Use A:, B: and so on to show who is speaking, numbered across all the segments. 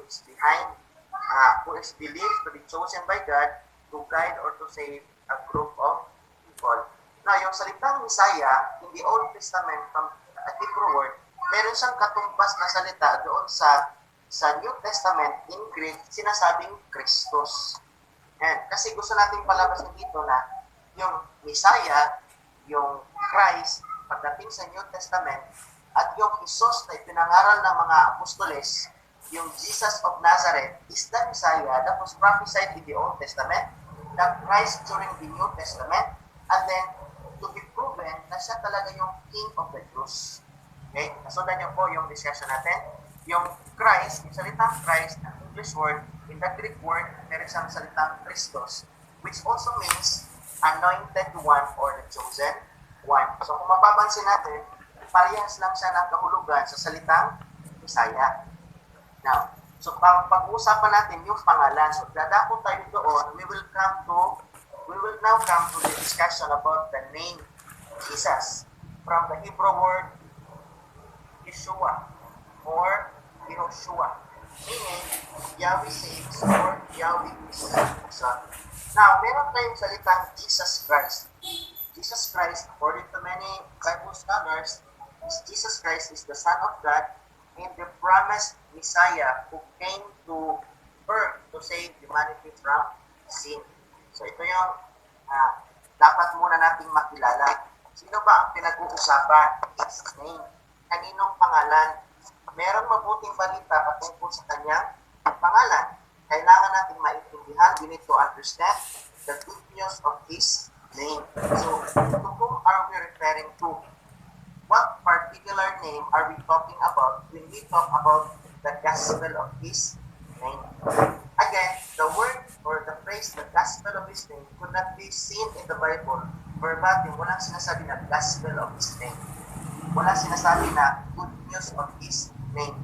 A: is behind, who is believed to be chosen by God to guide or to save a group of people. Now, yung salitang Messiah in the Old Testament from a Hebrew word, meron siyang katumbas na salita doon sa New Testament in Greek, sinasabing Christos. And kasi gusto nating palabasin dito na yung Messiah, yung Christ, pagdating sa New Testament, at yung Jesus na ipinangaral ng mga apostoles, yung Jesus of Nazareth, is the Messiah that was prophesied in the Old Testament, that Christ during the New Testament, and then to be proven na siya talaga yung King of the Jews. Okay? Nasundan niyo po yung discussion natin. Yung Christ, yung salitang Christ, ang English word, in the Greek word, meron siyang salitang Christos, which also means anointed one or the chosen one. So kung mapapansin natin, parehas lang siya ng kahulugan sa salitang Messiah. Now, so pag-uusapan natin yung pangalan. So dadako tayo doon, we will now come to the discussion about the name Jesus from the Hebrew word Yeshua or Yehoshua, meaning Yahweh saves or Yahweh is. So, now, meron tayong salitang Jesus Christ. Jesus Christ, according to many Bible scholars, Jesus Christ is the Son of God and the promised Messiah who came to earth to save humanity from sin. So ito yung dapat muna nating makilala. Sino ba ang pinag-uusapan? His name. Kaninong pangalan? Merong mabuting balita patungkol sa kanyang pangalan. Kailangan natin maintindihan, we need to understand the good news of His name. So, to whom are we referring to? What particular name are we talking about when we talk about the gospel of His name? Again, the word or the phrase, the gospel of His name, could not be seen in the Bible verbatim. Walang sinasabi na gospel of His name. Walang sinasabi na good news of His name.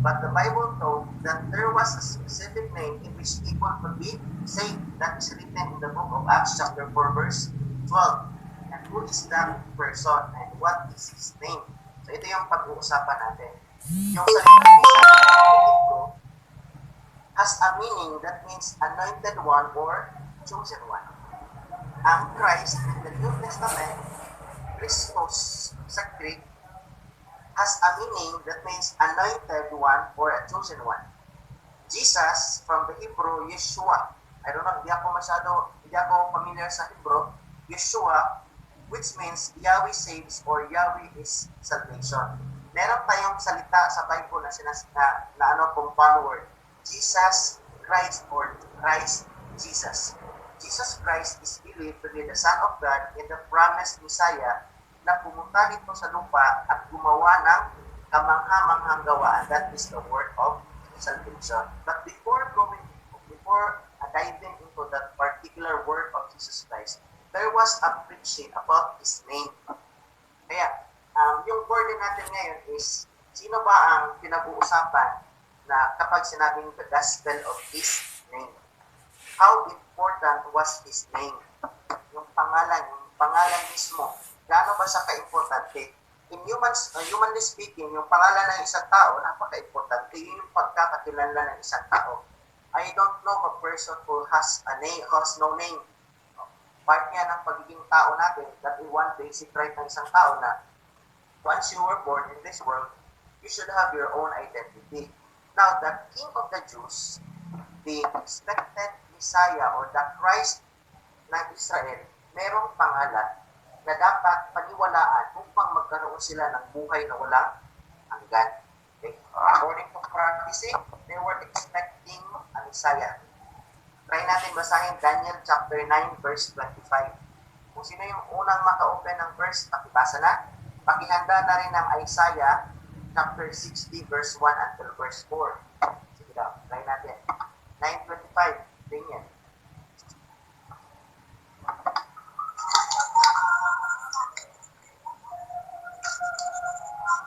A: But the Bible told that there was a specific name in which people could be saved. That is written in the book of Acts chapter 4 verse 12. And who is that person and what is his name? So ito yung pag-uusapan natin. Yung salitang Hebrew has a meaning that means anointed one or chosen one. Ang Christ in the New Testament, Christos sa Greek, has a meaning that means anointed one or a chosen one. Jesus, from the Hebrew, Yeshua. I don't know, hindi ako familiar sa Hebrew. Yeshua, which means Yahweh saves or Yahweh is salvation. Meron tayong salita sa Bible na compound word. Jesus Christ or Christ Jesus. Jesus Christ is believed to be the Son of God and the promised Messiah na pumunta dito sa lupa at gumawa ng kamangha-manghang gawaan. That is the work of salvation. But before diving into that particular work of Jesus Christ, there was a preaching about His name. Kaya, yung burden natin ngayon is, sino ba ang pinag-uusapan na kapag sinabing the gospel of His name? How important was His name? Yung pangalan mismo. Gaano ba siya ka-importante? In humanly speaking, yung pangalan ng isang tao, napaka-importante. Yun yung pagkakakilanlan ng isang tao. I don't know a person who has a name, who has no name. Part niya ng pagiging tao natin, that is one basic right ng isang tao na once you were born in this world, you should have your own identity. Now, the King of the Jews, the expected Messiah or the Christ ng Israel, merong pangalan na dapat paniwalaan upang magkaroon sila ng buhay na walang hanggan. Okay? According to prophecy, they were expecting a Messiah. Try natin basahin Daniel chapter 9 verse 25. Kung sino yung unang maka-open ng verse, pakibasa na. Pakihanda na rin ang Isaiah chapter 60 verse 1 until verse 4. Sige daw, try natin. 9:25, tingin.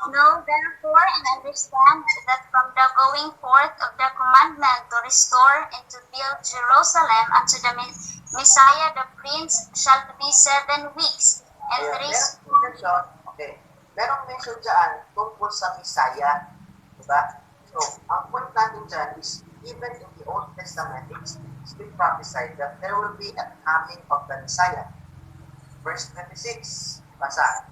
B: Know therefore and understand that from the going forth of the commandment to restore and to build Jerusalem unto the Messiah the Prince shall be 7 weeks and
A: Merong mention dyan tungkol sa Messiah. Diba? So, ang point natin dyan is even in the Old Testament, it's been prophesied that there will be a coming of the Messiah. Verse 26, basa.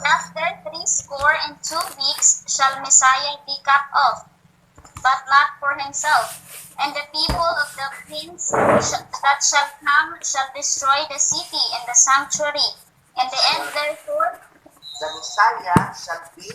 B: After 62 weeks shall Messiah be cut off, but not for himself. And the people of the prince that shall come shall destroy the city and the sanctuary. And the end therefore,
A: The Messiah shall be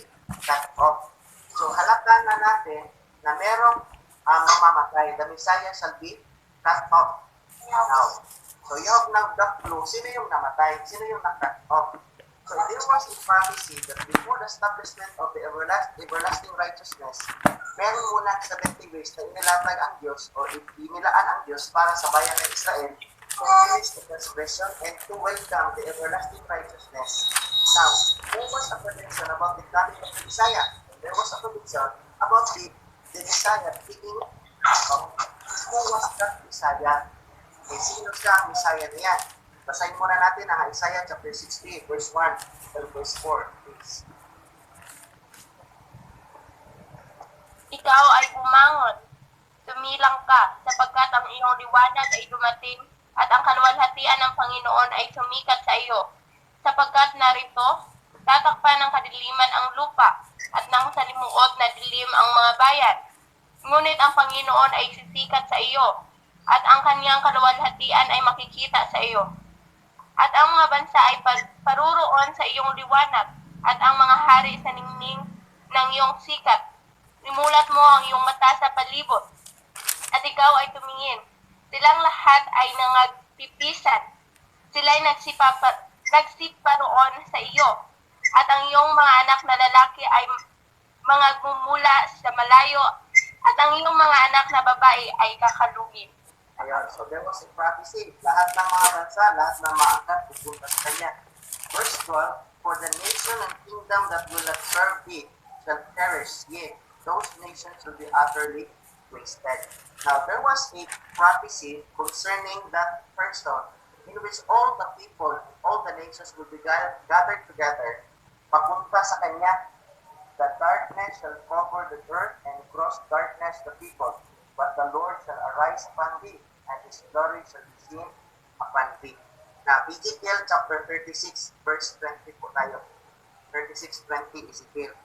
A: cut off. So halata na natin na merong mamamatay. The Messiah shall be cut off. Now, so yung nag-clue, sino yung namatay? Sino yung na-cut off? So there was a prophecy that before the establishment of the everlasting righteousness, meron muna 70 years na inilatag ang Diyos o inilaan ang Diyos para sa bayan ng Israel to finish the transgression and to welcome the everlasting righteousness. Now, there was a prediction about the coming of the Messiah. There was a prediction about the Messiah being who was that Messiah? Eh, sino siya ang Messiah na yan? Basahin muna natin ang Isaiah chapter 60, verse 1 and verse 4, please.
C: Ikaw ay bumangon, tumilang ka, sapagkat ang iyong liwanag ay dumating at ang kaluwalhatian ng Panginoon ay sumikat sa iyo. Sapagkat narito, tatakpan ng kadiliman ang lupa at ng salimuot na dilim ang mga bayan. Ngunit ang Panginoon ay sisikat sa iyo at ang kanyang kaluwalhatian ay makikita sa iyo. At ang mga bansa ay paruroon sa iyong liwanag at ang mga hari sa ningning ng iyong sikat. Nimulat mo ang iyong mata sa palibot at ikaw ay tumingin. Silang lahat ay nangagpipisan. Sila'y nagsiparoon sa iyo at ang iyong mga anak na lalaki ay mga gumula sa malayo at ang iyong mga anak na babae ay kakalugin.
A: Ayan, so there was a prophecy. Lahat ng mga bansa, lahat ng maangkat, pupunta sa kanya. Verse 12, for the nation and kingdom that will not serve thee shall perish, yea, those nations will be utterly wasted. Now, there was a prophecy concerning that person in which all the people, all the nations will be gathered together, papunta sa kanya. The darkness shall cover the earth and gross darkness the people. But the Lord shall arise upon thee, and his glory shall be seen upon thee. Now, Ezekiel chapter 36, verse 20 po tayo. 36:20, Ezekiel.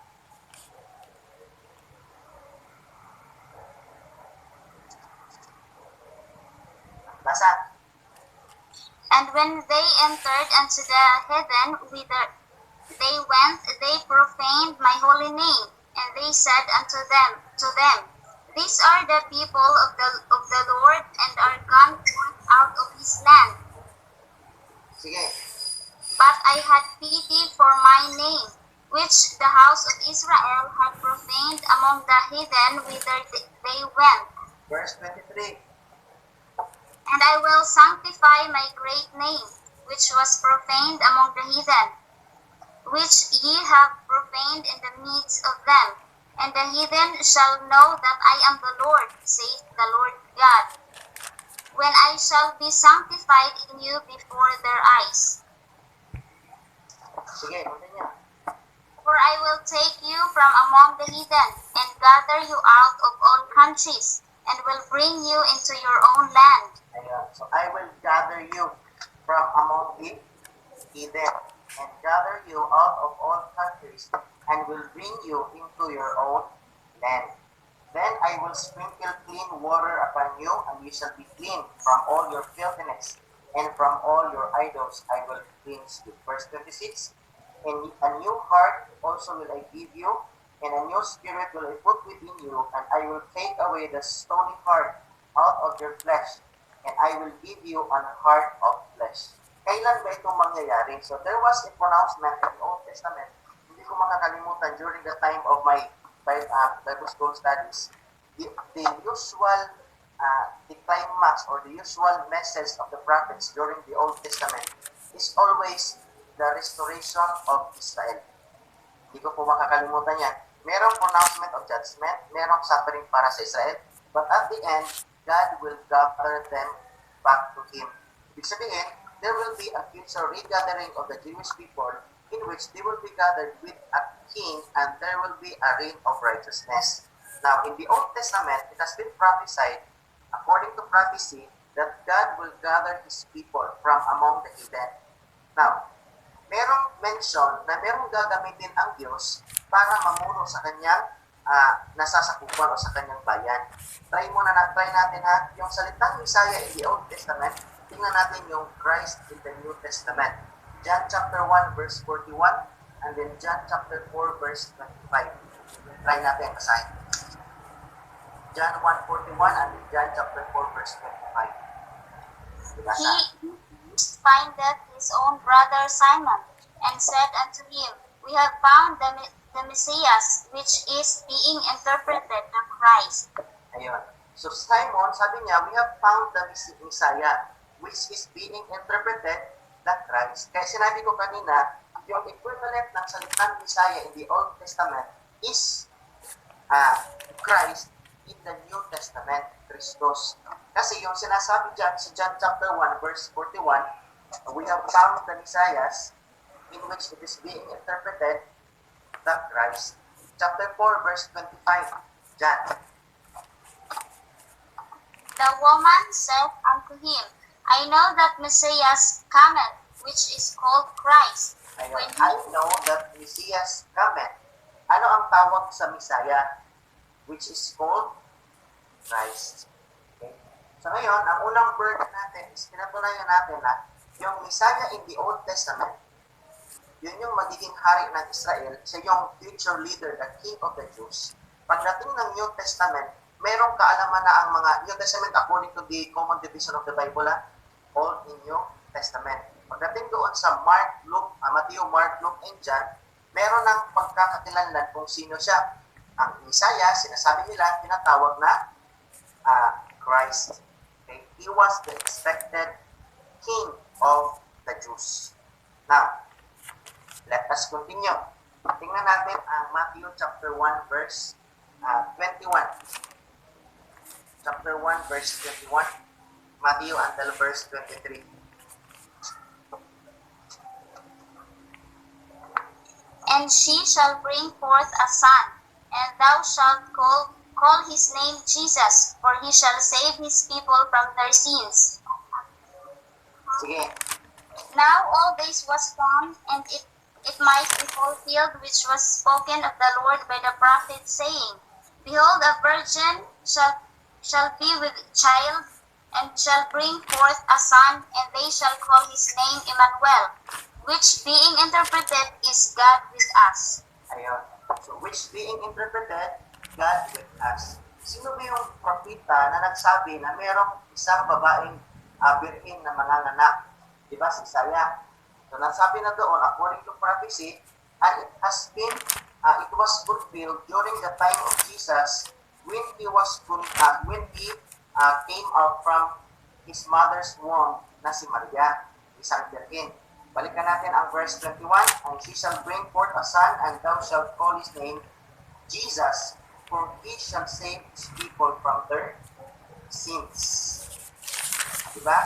A: Basa.
B: and when they entered unto the heathen whither they went, they profaned my holy name, and they said unto them, these are the people of the Lord, and are gone forth out of his land.
A: Sige.
B: But I had pity for my name, which the house of Israel had profaned among the heathen whither they went.
A: Verse 23.
B: And I will sanctify my great name, which was profaned among the heathen, which ye have profaned in the midst of them. And the heathen shall know that I am the Lord, saith the Lord God, when I shall be sanctified in you before their eyes.
A: Sige, continue.
B: For I will take you from among the heathen, and gather you out of all countries, and will bring you into your own land.
A: Ayan. So, I will gather you from among the heathen, and gather you out of all countries, and will bring you into your own land. Then I will sprinkle clean water upon you, and you shall be clean from all your filthiness, and from all your idols I will cleanse you. Verse 26, and a new heart also will I give you, and a new spirit will I put within you, and I will take away the stony heart out of your flesh, and I will give you an heart of flesh. Kailan ba itong mangyayari? So there was a pronouncement in the Old Testament. Hindi ko makakalimutan during the time of my Bible school studies. The usual the climax or the usual message of the prophets during the Old Testament is always the restoration of Israel. Hindi ko po makakalimutan yan. Merong pronouncement of judgment, merong suffering para sa Israel, but at the end, God will gather them back to Him. Ibig sabihin, there will be a future regathering of the Jewish people in which they will be gathered with a king, and there will be a reign of righteousness. Now, in the Old Testament, it has been prophesied, according to prophecy, that God will gather His people from among the heathen. Now, merong mention na merong gagamitin ang Diyos para mamuno sa kanyang nasasakupan o sa kanyang bayan. Try natin ha, yung salitang Messiah in the Old Testament, tingnan natin yung Christ in the New Testament. John chapter 1 verse 41 and then John chapter 4 verse 25. Try natin basahin. John 1:41 and then John chapter 4 verse 25. Dibasa?
B: He findeth his own brother Simon, and said unto him, We have found the Messiah, which is being interpreted the Christ.
A: Ayun. So Simon, sabi niya, we have found the Messiah, which is being interpreted the Christ. Kaya sinabi ko kanina, yung equivalent ng salitang Messiah in the Old Testament is Christ in the New Testament, Christos. Kasi yung sinasabi dyan sa John chapter 1 verse 41, we have found the Messiah in which it is being interpreted the Christ. Chapter 4 verse 25, John.
B: The woman said unto him, I know that Messiah cometh, which is called Christ.
A: Ayun, I know that Messiah cometh. Ano ang tawag sa Messiah? Which is called Christ. Okay? So ngayon, ang unang verse natin is pinatunayan natin na yung Messiah in the Old Testament, yun yung magiging hari ng Israel, siya yung future leader, the King of the Jews. Pagdating ng New Testament, mayroong kaalaman na ang mga New Testament according to the common division of the Bible, all in New Testament. Pagdating doon sa Matthew, Mark, Luke, and John, meron ng pagkakakilanlan kung sino siya. Ang Messiah, sinasabi nila, tinatawag na Christ. Okay? He was the expected King of the Jews. Now, let us continue. Tingnan natin ang Matthew chapter 1 verse 21. Chapter 1 verse 21. Matthew until verse 23.
B: And she shall bring forth a son, and thou shalt call his name Jesus, for he shall save his people from their sins.
A: Sige.
B: Now all this was done, and it might be fulfilled which was spoken of the Lord by the prophet, saying, Behold, a virgin shall be with child, and shall bring forth a son, and they shall call his name Emmanuel, which being interpreted is God with us.
A: Ayun. So, which being interpreted, God with us. Sino ba yung propeta na nagsabi na merong isang babaeng birhin na manganganak? Diba? Si Isaiah. So, nasabi na doon, according to prophecy, and it has been, it was fulfilled during the time of Jesus when he came out from his mother's womb na si Maria, isang birhin. Balikan natin ang verse 21, and she shall bring forth a son, and thou shalt call his name Jesus, for he shall save his people from their sins. Diba?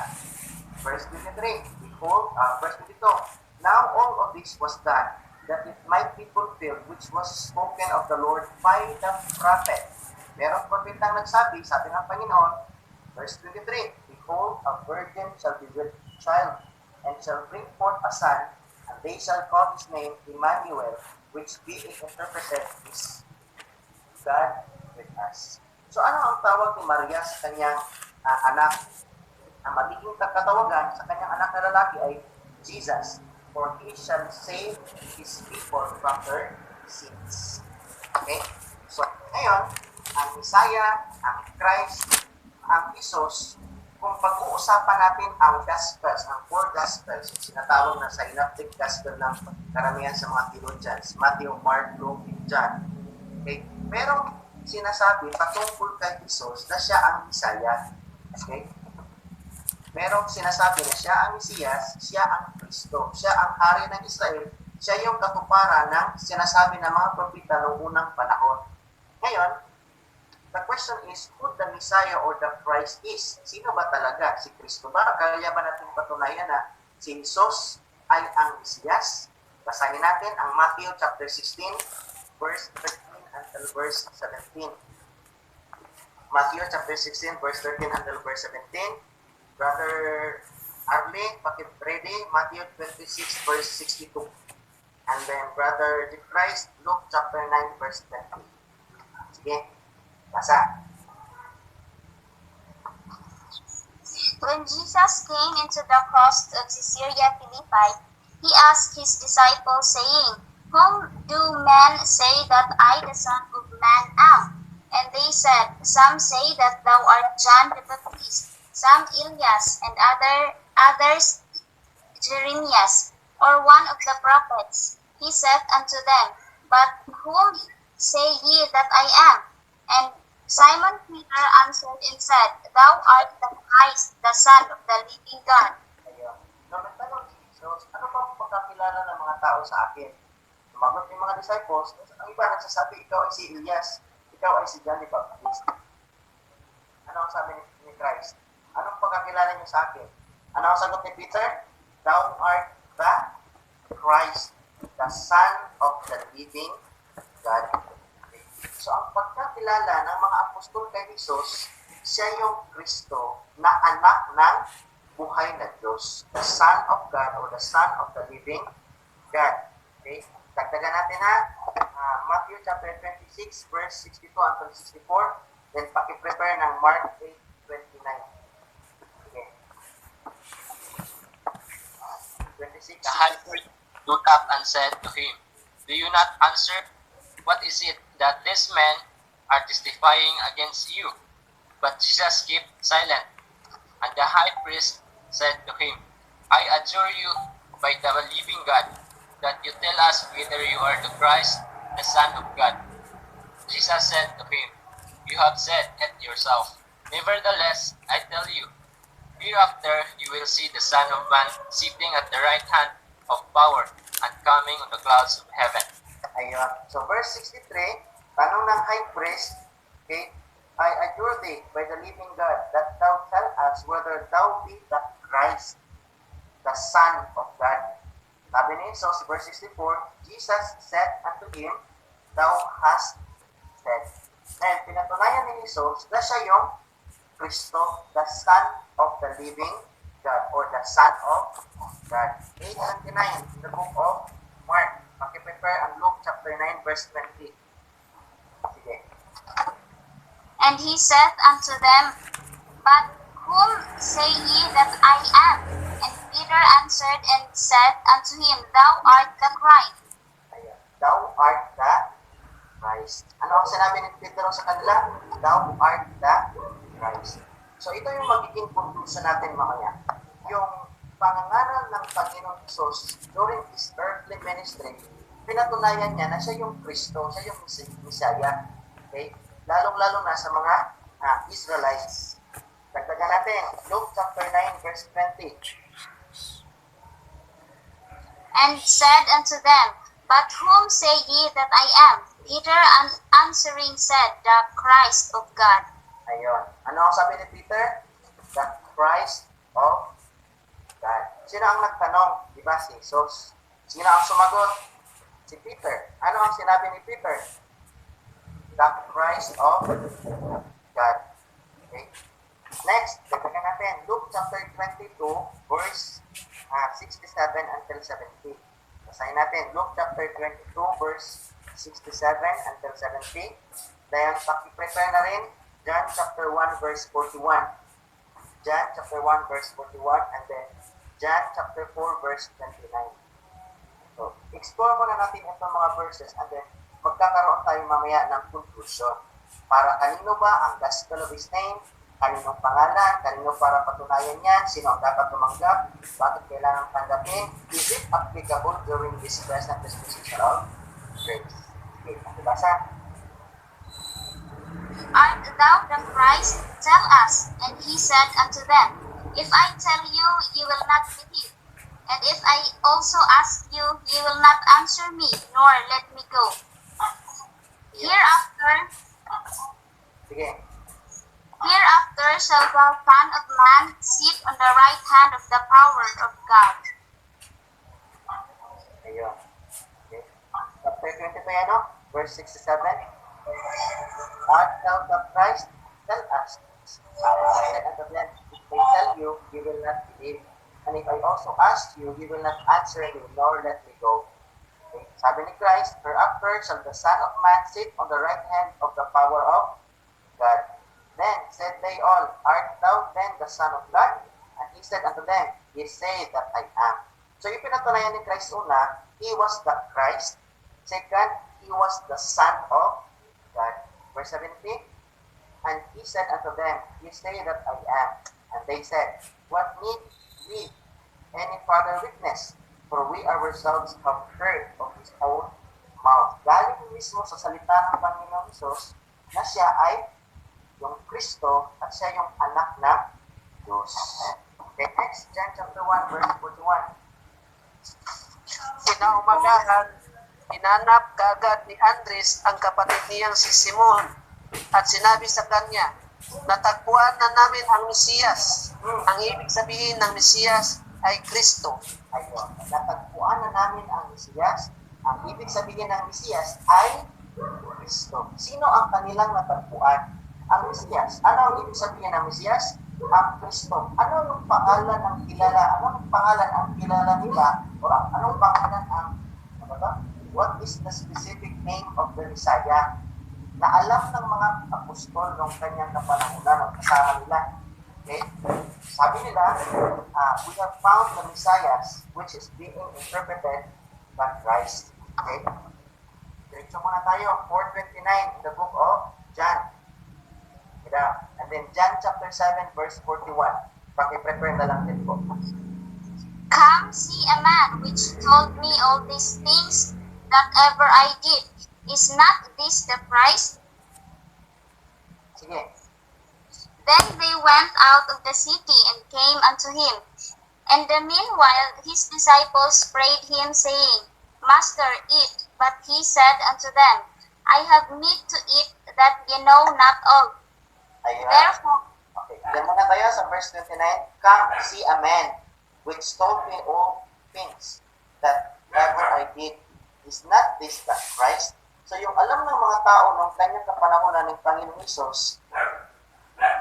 A: Verse 23, behold, verse 22, now all of this was done, that it might be fulfilled, which was spoken of the Lord by the prophet. Merong propetang nagsabi, sabi ng Panginoon, verse 23, behold, a virgin shall be with child, and shall bring forth a son, and they shall call his name Emmanuel, which being interpreted is God with us. So ano ang tawag ni Maria sa kanyang anak? Ang magiging katawagan sa kanyang anak na lalaki ay Jesus, for he shall save his people from their sins. Okay? So ngayon, ang Messiah, ang Christ, ang Jesus, kung pag-uusapan natin ang Gospels, ang four Gospels, sinatawag na sa Synoptic Gospel ng karamihan sa mga theologians, Matthew, Mark, Luke, and John. Okay? Merong sinasabi patungkol kay Jesus na siya ang Messiah. Okay? Merong sinasabi na siya ang Mesiyas, siya ang Kristo, siya ang hari ng Israel, siya yung katuparan ng sinasabi ng mga propeta noong unang panahon. Ngayon, the question is, who the Messiah or the Christ is? Sino ba talaga? Si Kristo ba? Kaya ba natin patunayan na si Jesus ay ang Mesiyas? Basahin natin ang Matthew chapter 16, verse 13 until verse 17. Matthew chapter 16, verse 13 until verse 17. Brother Arlie, pakit-ready, Matthew 26, verse 62. And then Brother De Christ, Luke chapter 9, verse 20. Sige, basa.
B: When Jesus came into the coast of Caesarea Philippi, he asked his disciples, saying, Whom do men say that I, the Son of Man, am? And they said, Some say that thou art John the Baptist, some Elias, and others Jeremias, or one of the prophets. He said unto them, But whom say ye that I am? And Simon Peter answered and said, Thou art the Christ, the Son of the living God.
A: Ayun. Nung nagtanong si Jesus, ano ba ang pagkakilala ng mga tao sa akin? Sumagot yung mga disciples, ang iba nagsasabi, ikaw ay si Elias, ikaw ay si John the Baptist. Ano ang sabi ni Christ? Anong pagkakilala niyo sa akin? Ano ang sagot ni Peter? Thou art the Christ, the Son of the living God. So, ang pagkakilala ng mga apostol kay Jesus, siya yung Kristo na anak ng buhay na Diyos. The Son of God or the Son of the living God. Okay? Dagdagan natin ha. Matthew chapter 26, verse 62 until 64. Then, pakiprepare ng Mark 8:29. Okay. 26.
D: The high priest looked up and said to him, Do you not answer? What is it that these men are testifying against you? But Jesus kept silent. And the high priest said to him, I adjure you by the living God, that you tell us whether you are the Christ, the Son of God. Jesus said to him, You have said it yourself. Nevertheless, I tell you, hereafter you will see the Son of Man sitting at the right hand of power and coming on the clouds of heaven.
A: Ayun. So, verse 63, tanong ng high priest, okay, I adjure thee by the living God that thou tell us whether thou be the Christ, the Son of God. Sabi ni Jesus, verse 64, Jesus said unto him, Thou hast said. And pinatunayan ni Jesus na siya yung Kristo, the Son of the living God, or the Son of God. 8:29 in the book of Mark. Makiprepare ang Luke chapter 9, verse 20. Sige.
B: And he said unto them, But whom say ye that I am? And Peter answered and said unto him, Thou art the Christ.
A: Ayan. Thou art the Christ. Ano ang sinabi ni Peter sa kanila? Thou art the Christ. So ito yung magiging conclusion natin mamaya. Yung pangangaral ng Panginoon Jesus during His earthly ministry, pinatunayan niya na siya yung Kristo, siya yung Messiah. Okay? Lalong-lalo na sa mga Israelites. Dagdagan natin, Luke chapter 9, verse 20.
B: And said unto them, But whom say ye that I am? Peter answering said, The Christ of God.
A: Ayun. Ano ang sabi ni Peter? The Christ of God. Sino ang nagtanong? Di ba si Jesus? Sino ang sumagot? Si Peter. Ano ang sinabi ni Peter? The Christ of God. Okay? Next, dagdagan natin. Luke chapter 22, verse 67 until 70. Basahin natin. Luke chapter 22, verse 67 until 70. Then, pakiprepare na rin. John chapter 1, verse 41. John chapter 1, verse 41. And then, John chapter 4, verse 29. So, explore muna natin itong mga verses and then magkakaroon tayo mamaya ng conclusion. Para kanino ba ang gospel of His name? Kaninong pangalan? Kanino para patunayan yan? Sino ang dapat tumanggap? Bakit kailangan tanggapin? Is it applicable during this present dispensation of grace? Okay, nakibasa?
B: Art thou the Christ? Tell us. And he said unto them, If I tell you, you will not believe. And if I also ask you, you will not answer me, nor let me go.
A: Sige.
B: Hereafter shall the Son of Man sit on the right hand of the power of God.
A: Ayun. po yan, no? Verse 67. Art thou the Christ? Tell us. I said unto them, if they tell you, you will not believe. And if I also ask you, you will not answer me, nor let me go. Okay. Sabi ni Christ, hereafter shall the Son of Man sit on the right hand of the power of God. Then said they all, art thou then the Son of God? And he said unto them, ye say that I am. So ipinatunayan ni Christ una, he was the Christ. Second, he was the Son of God. Verse 17, and he said unto them, ye say that I am. And they said, what need we any further witness? For we ourselves have heard of his own mouth. Galing mismo sa salita ng Panginoong Isus na siya ay yung Kristo at siya yung anak ng Diyos. Okay, next, John chapter 1, verse 41.
E: Kinaumagahan, hinanap kaagad ni Andres ang kapatid niyang si Simon at sinabi sa kanya, natagpuan na namin ang Mesiyas. Ang ibig sabihin ng Mesiyas ay Kristo.
A: Ayun, natagpuan na namin ang Mesiyas. Ang ibig sabihin ng Mesiyas ay Kristo. Sino ang kanilang natagpuan? Ang Mesiyas. Ano ang ibig sabihin ng Mesiyas? Ang Kristo. Ano ang pangalan ng kilala? Anong pangalan ang kilala nila? O anong pangalan ang, ano ba? What is the specific name of the Messiah? Na alam ng mga apostol ng kanyang kapanahunan o kasama nila. Okay? Sabi nila, we have found the Messiah which is being interpreted by Christ. Okay? Diretso muna tayo, 4:29 in the book of John. And then John chapter 7 verse 41. Paki-prepare na lang din po.
B: Come, see a man which told me all these things that ever I did. Is not this the Christ?
A: Sige.
B: Then they went out of the city and came unto him. And the meanwhile his disciples prayed him, saying, Master, eat. But he said unto them, I have meat to eat that ye know not of.
A: Ayun.
B: Therefore,
A: Okay. Diyan muna tayo sa verse 29. Come, see a man which told me all things that ever I did. Is not this the Christ? So yung alam ng mga tao nung kanyang kapanahonan ng Panginoong Isus,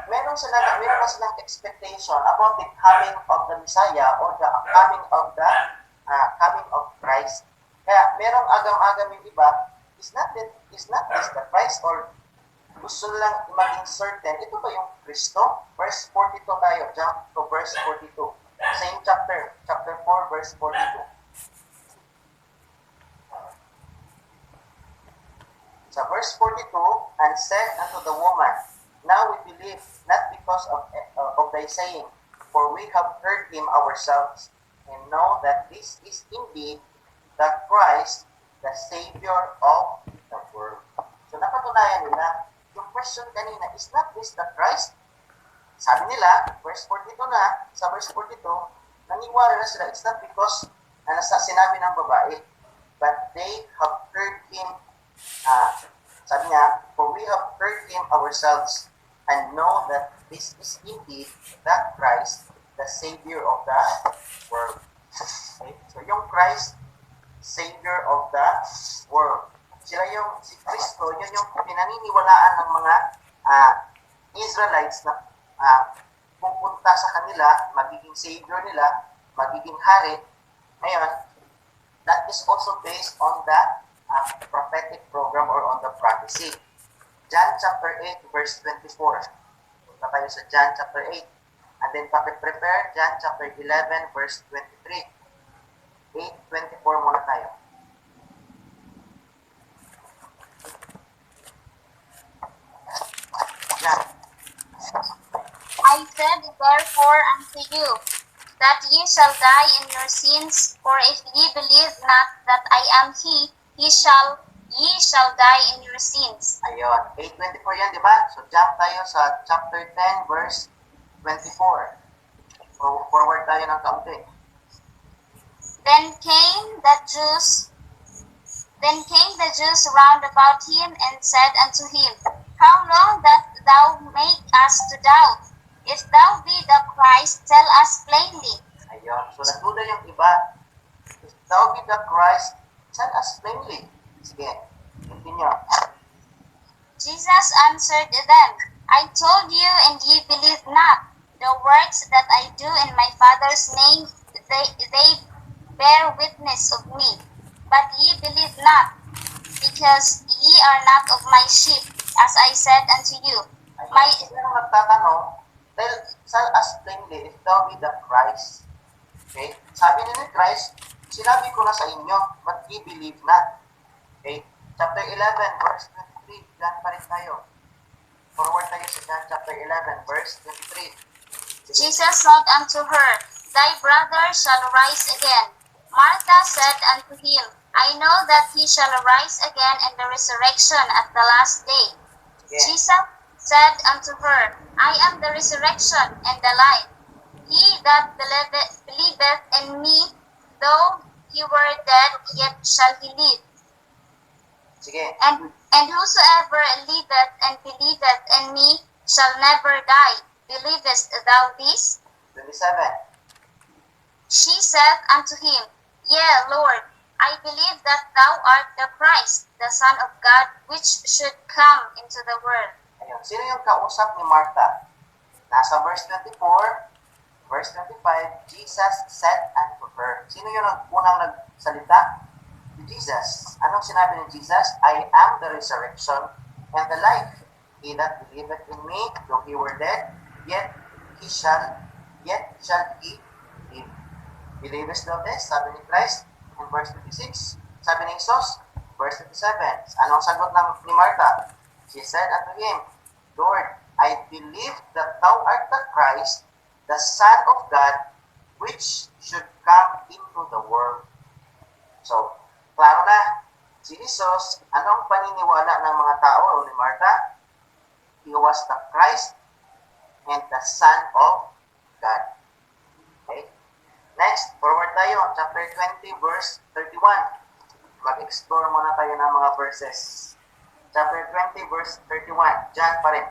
A: meron na silang expectation about the coming of the Messiah or the coming of Christ. Kaya merong agam-agam yung iba, is not this the Christ, or gusto lang maging certain, ito ba yung Kristo? Verse 42 tayo, jump to verse 42. Same chapter 4, verse 42. Sa verse 42, and said unto the woman, now we believe, not because of thy saying, for we have heard him ourselves, and know that this is indeed the Christ, the Savior of the world. So napatunayan nila, yung question kanina, is not this the Christ? Sabi nila, verse 42 na, sa verse 42, naniwala na sila, it's not because na sinabi ng babae, but they have heard him, sabi niya, for we have heard him ourselves, and know that this is indeed the Christ, the Savior of the world. Okay? So yung Christ, Savior of the world. Sila yung, si Kristo, yun yung pinaniniwalaan ng mga Israelites na pupunta sa kanila, magiging Savior nila, magiging hari. Ngayon, that is also based on the prophetic program or on the prophecy. John chapter 8 verse 24. Punta tayo sa John chapter 8. And then prepare John chapter 11 verse 23. 8:24 muna tayo. John.
B: I said therefore unto you, that ye shall die in your sins, for if ye believe not that I am he, ye shall die in your sins.
A: Ayun, 8:24 yan, di ba? So jump tayo sa chapter 10 verse 24. So forward tayo ng kaunti.
B: Then came the Jews round about him and said unto him, How long dost thou make us to doubt? If thou be the Christ, tell us plainly.
A: Ayun, so natuloy yung iba. If thou be the Christ, tell us plainly. Sige, Continue.
B: Jesus answered them, I told you, and ye believe not. The works that I do in my Father's name, they bear witness of me. But ye believe not, because ye are not of my sheep, as I said unto you. My
A: Ayun. Pero magtatanong, tell us plainly if thou be the Christ. Okay? Sabi ni Christ, sinabi ko na sa inyo, but ye believe not. Okay? Chapter 11, verse 23. Diyan pa rin tayo. Forward tayo sa John chapter 11, verse 23.
B: Jesus said unto her, Thy brother shall rise again. Martha said unto him, I know that he shall rise again in the resurrection at the last day.
A: Again.
B: Jesus said unto her, I am the resurrection and the life. He that believeth in me, though he were dead, yet shall he live.
A: Sige.
B: And whosoever liveth and believeth in me shall never die. Believest thou this?
A: 27.
B: She said unto him, Yea, Lord, I believe that thou art the Christ, the Son of God, which should come into the world.
A: Ayun. Sino yung kausap ni Martha? Nasa verse 24, verse 25, Jesus said unto her. Sino yung unang nagsalita? Jesus. Anong sinabi ni Jesus? I am the resurrection and the life. He that believeth in me, though he were dead, yet shall he live. Believest thou this? Sabi ni Christ in verse 26. Sabi ni Jesus, verse 27. Anong sagot ni Martha? She said unto him, Lord, I believe that thou art the Christ, the Son of God, which should come into the world. So, klaro na, si Jesus, anong paniniwala ng mga tao o ni Martha? He was the Christ and the Son of God. Okay? Next, forward tayo, chapter 20, verse 31. Mag-explore muna tayo ng mga verses. Chapter 20, verse 31. Diyan pa rin.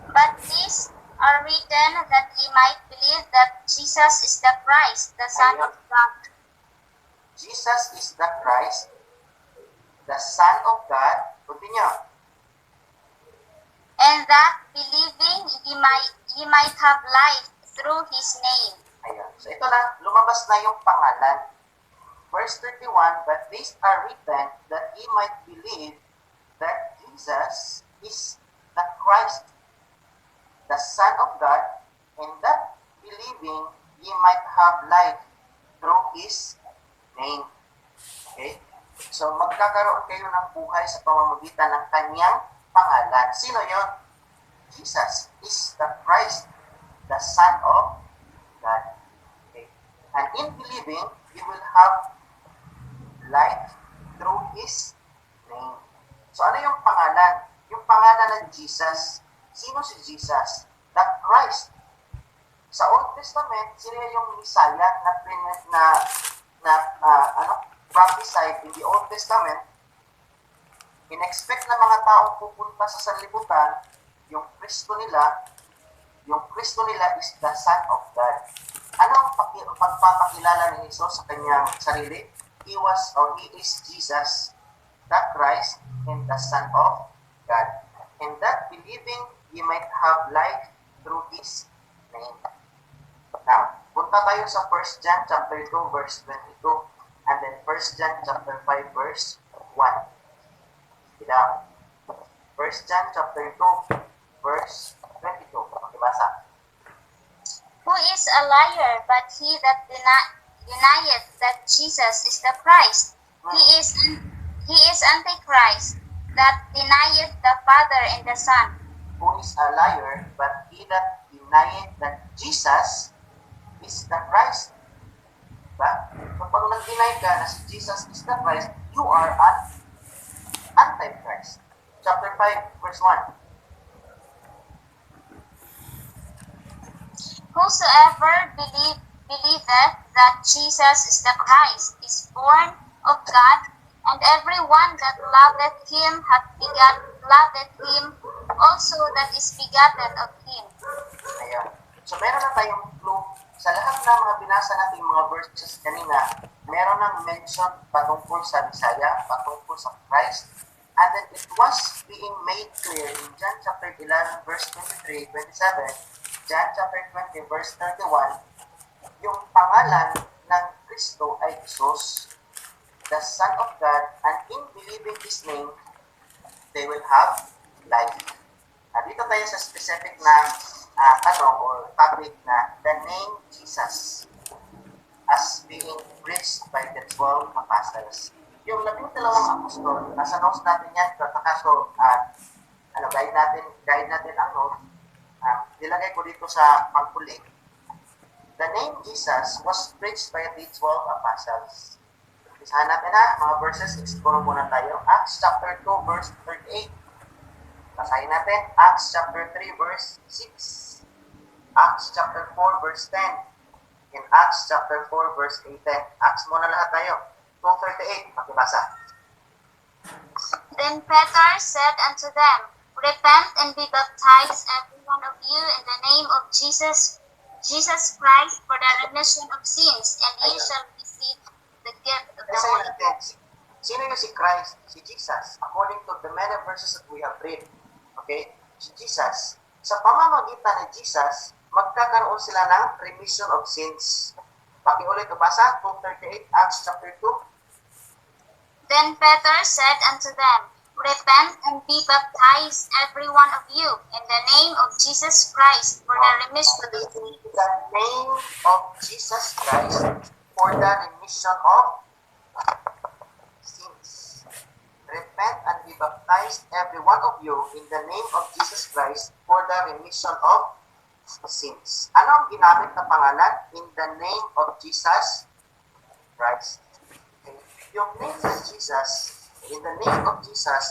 B: But these are written that ye might believe that Jesus is the Christ, the Son of God,
A: Jesus is the Christ, the Son of God. Continue.
B: and that believing ye might have life through his name.
A: Ayan. So ito na, lumabas na yung pangalan. Verse 31, but these are written that ye might believe that Jesus is the Christ, the Son of God, and that believing ye might have life through his name. Okay? So magkakaroon kayo ng buhay sa pamamagitan ng kanyang pangalan. Sino yon? Jesus is the Christ, the Son of God. Okay? And in believing, you will have life through His name. So ano yung pangalan? Yung pangalan ng Jesus. Sino si Jesus? The Christ. Sa Old Testament, sila yung Messiah na prophesied in the Old Testament. In-expect ng mga taong pupunta sa sanlibutan, yung Kristo nila is the Son of God. Ano ang pagpapakilala ni Jesus sa kanyang sarili? He is Jesus, the Christ, and the Son of God. And that believing, ye might have life through His name. Now, punta tayo sa 1 John chapter 2, verse 22, and then 1 John chapter 5, verse 1. Down. 1 John chapter 2, verse 22. Pakibasa.
B: Who is a liar but he that denieth that Jesus is the Christ? He is Antichrist, that denieth the Father and the Son.
A: Who is a liar but he that denieth that Jesus is the Christ? Diba? Kapag nag-deny ka na si Jesus is the Christ, you are an Antichrist. Chapter 5, verse 1.
B: Whosoever believeth that Jesus is the Christ is born of God, and every one that loveth him loveth him also that is begotten of him.
A: Ayan. So meron na tayong clue sa lahat ng mga binasa nating mga verses kanina, meron ng mention patungkol sa Messiah, patungkol sa Christ, and then it was being made clear in John chapter 11, verse 23, 27, John chapter 20, verse 31, yung pangalan ng Kristo ay Jesus, the Son of God, and in believing His name, they will have life. Dito tayo sa specific na tanong or topic na the name Jesus as being preached by the 12 apostles. Yung 12 apostol, nasa notes natin yan, so guide natin ang note. Nilagay ko dito sa pangkulik. The name Jesus was preached by the 12 apostles. Isahan natin mga verses, explore muna tayo. Acts chapter 2, verse 38. Basahin natin, Acts chapter 3, verse 6. Acts chapter 4, verse 10. In Acts chapter 4, verse 8. Acts muna lahat tayo. 2:38, pakibasa.
B: Then Peter said unto them, Repent and be baptized every one of you in the name of Jesus Christ for the remission of sins, and ye shall receive the gift of the
A: Kasi
B: Holy
A: natin,
B: Ghost.
A: sino yung si Christ? Si Jesus. According to the many verses that we have read. Okay? Si Jesus. Sa pamamagitan ni Jesus, magkakaroon sila ng remission of sins. Pakiulit o basa, 2:38, Acts chapter 2.
B: Then Peter said unto them, Repent and be baptized every one of you in the name of Jesus Christ for the remission of sins.
A: The name of Jesus Christ for the remission of sins. Repent and be baptized every one of you in the name of Jesus Christ for the remission of sins. Ano ang ginamit na pangalan? In the name of Jesus Christ. Okay. Yung name of Jesus, in the name of Jesus,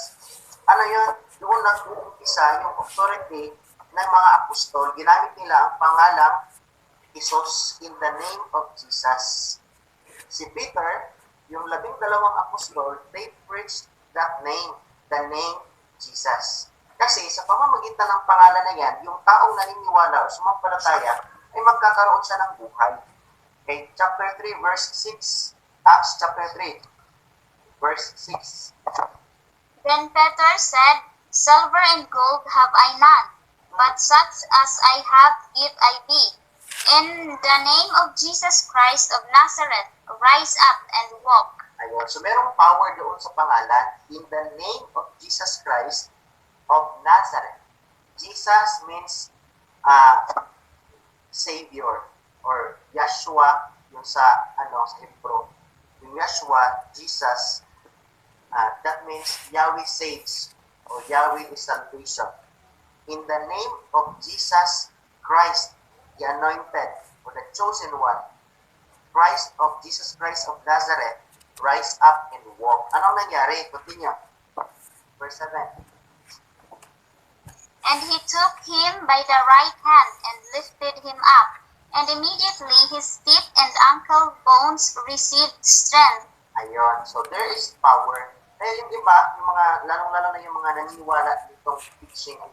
A: ano yun? Doon nag-uumpisa yung authority ng mga apostol. Ginamit nila ang pangalang Jesus in the name of Jesus. Si Peter, yung 12 apostol, they preached that name, the name Jesus. Kasi sa pamamagitan ng pangalan na yan, yung taong naniniwala o sumampalataya ay magkakaroon siya ng buhay. Okay, chapter 3, verse 6. Acts chapter 3, verse 6.
B: Then Peter said, Silver and gold have I none, but such as I have give I thee. In the name of Jesus Christ of Nazareth, rise up and walk.
A: Ayun. So merong power doon sa pangalan. In the name of Jesus Christ of Nazareth. Jesus means Savior or Yeshua yung sa sa Hebrew. Yung Yeshua, Jesus, that means Yahweh saves or Yahweh is salvation. In the name of Jesus Christ, the anointed or the chosen one, Christ of Jesus Christ of Nazareth, rise up and walk. Anong nangyari? Continue. Verse 7.
B: And he took him by the right hand and lifted him up, and immediately his feet and ankle bones received strength.
A: Ayun. So there is power. Kaya yung iba, yung mga, lalong-lalo na yung mga naniniwala nitong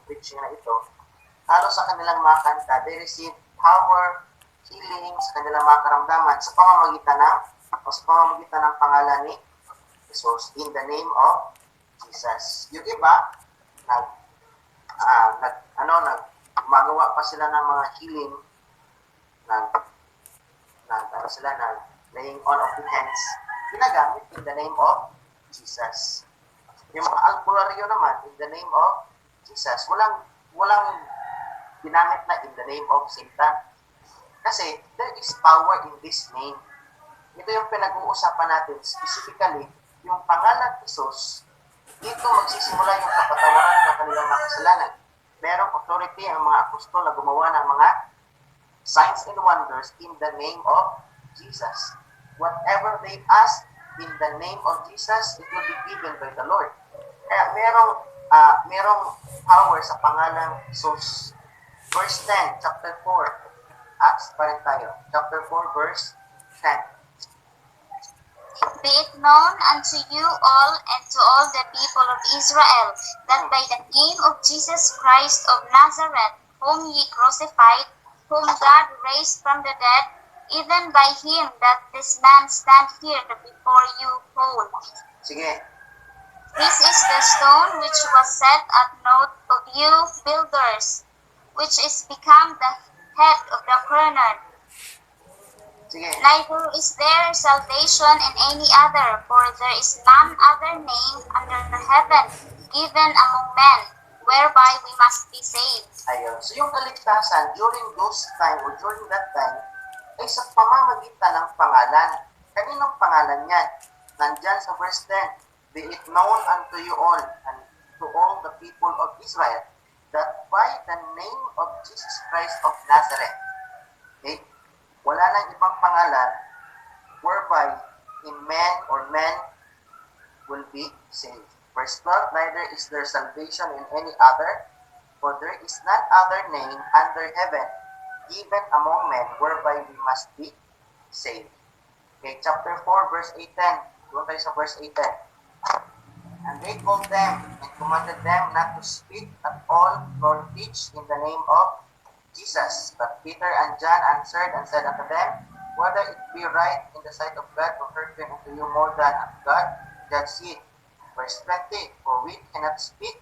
A: preaching na ito, halos sa kanilang mga kanta, they receive power, healing sa kanilang mga karamdaman sa pamamagitan ng pangalan ni Jesus in the name of Jesus. Yung iba, gumagawa pa sila ng mga healing, laying on of the hands, ginagamit in the name of Jesus. Yung mga albularyo naman, in the name of Jesus, walang ginamit na in the name of Satan. Kasi there is power in this name. Ito yung pinag-uusapan natin, specifically, yung pangalan Jesus, dito magsisimula yung kapatawaran ng kanilang mga kasalanan. Merong authority ang mga apostol na gumawa ng mga signs and wonders in the name of Jesus. Whatever they ask in the name of Jesus, it will be given by the Lord. Kaya merong power sa pangalang Jesus. Verse 10, chapter 4. Acts pa rin tayo. Chapter 4, verse 10.
B: Be it known unto you all and to all the people of Israel, that by the name of Jesus Christ of Nazareth, whom ye crucified, whom God raised from the dead, even by him that this man stand here before you whole.
A: Sige.
B: This is the stone which was set at naught of you builders, which is become the head of the corner.
A: Sige.
B: Neither is there salvation in any other, for there is none other name under heaven given among men, whereby we must be saved.
A: Ayun. So yung kaligtasan during those time or during that time ay sa pamamagitan ng pangalan. Kaninong pangalan yan? Nandyan sa verse 10. Be it known unto you all and to all the people of Israel that by the name of Jesus Christ of Nazareth. Okay? Wala nang ibang pangalan whereby in men or men will be saved. Verse 12, neither is there salvation in any other, for there is none other name under heaven given among men whereby we must be saved. Okay, chapter 4, verse 8-10. Doon tayo sa verse 8-10. And they called them and commanded them not to speak at all nor teach in the name of Jesus. But Peter and John answered and said unto them, whether it be right in the sight of God to hearken unto you more than unto God, judge ye. Verse 20, for we cannot speak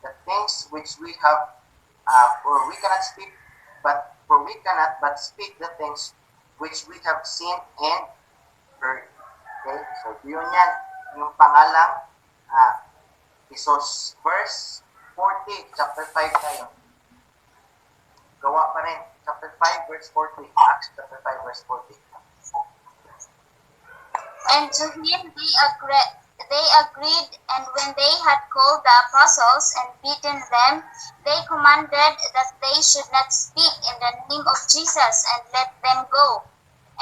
A: the things which we have, for we cannot but speak the things which we have seen and heard. Okay, so yun yan, yung pangalang Jesus. Verse 40, chapter 5 tayo. Gawa pa rin. Chapter 5, verse 40. Acts chapter 5, verse 40.
B: And to him they agreed, and when they had called the apostles and beaten them, they commanded that they should not speak in the name of Jesus, and let them go.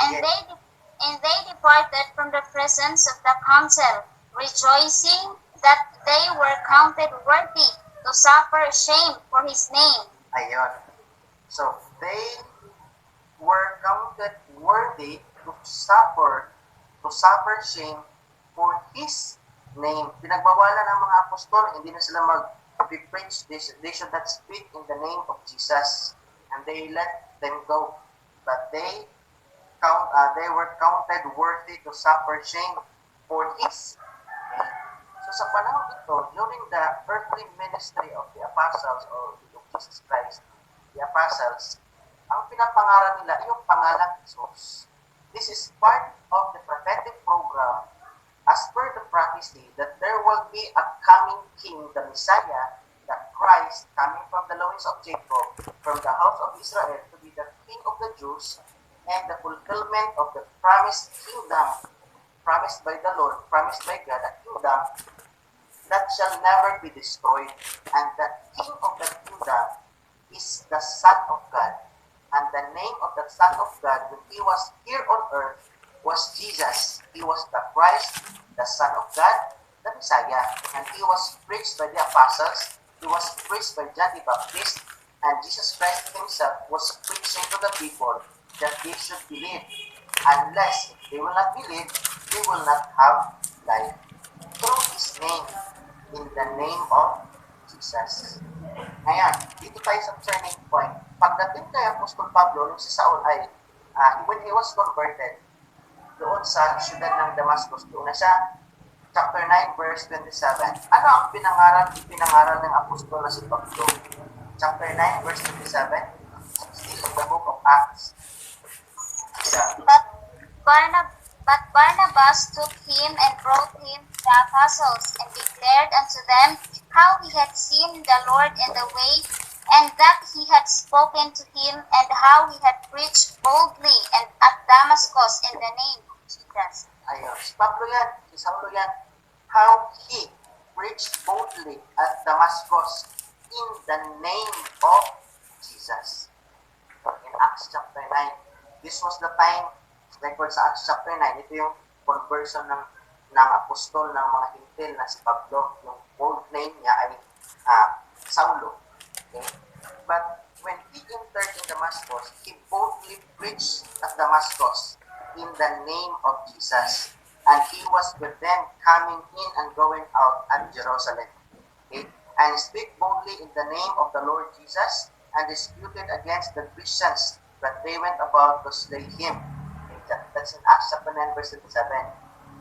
B: And they departed from the presence of the council, rejoicing that they were counted worthy to suffer shame for his name.
A: Ayun. So, they were counted worthy to suffer shame for his name. Pinagbawalan ng mga apostol, hindi na sila mag-preach. They should not speak in the name of Jesus. And they let them go. But they were counted worthy to suffer shame for his name. So sa panahon ito, during the earthly ministry of the apostles or of Jesus Christ, the apostles, ang pinapangaral nila ay yung pangalang Jesus. This is part of the prophetic program as per the prophecy that there will be a coming king, the Messiah, the Christ, coming from the loins of Jacob, from the house of Israel, to be the king of the Jews, and the fulfillment of the promised kingdom, promised by the Lord, promised by God, a kingdom that shall never be destroyed. And the king of the kingdom is the Son of God. And the name of the Son of God when he was here on earth was Jesus. He was the Christ, the Son of God, the Messiah. And he was preached by the apostles. He was preached by John the Baptist. And Jesus Christ himself was preaching to the people that they should believe. Unless if they will not believe, they will not have life. Through his name, in the name of Jesus. Ngayon, dito tayo sa turning point. Pagdating kay Apostol Pablo, nung si Saul ay, when he was converted, doon sa siyudad ng Damascus, doon na siya, chapter 9, verse 27. Ano ang pinangaral ng Apostol na si Pablo? Chapter 9, verse 27, still in the book of Acts.
B: But Barnabas took him and brought him to the apostles, and declared unto them how he had seen the Lord in the way, and that he had spoken to him, and how he had preached boldly and at Damascus in the name of Jesus.
A: Ayun, si Pablo yan, si Saulo yan, how he preached boldly at Damascus in the name of Jesus. So in Acts chapter 9, this was the time, record sa Acts chapter 9, ito yung conversion ng apostol ng mga hintil na si Pablo. Yung old name niya ay Saulo. Okay? But when he entered in Damascus, he boldly preached at Damascus in the name of Jesus. And he was with them coming in and going out at Jerusalem. Okay? And speak boldly in the name of the Lord Jesus, and disputed against the Christians but they went about to slay him. Okay, that's in Acts chapter 9, verse 27.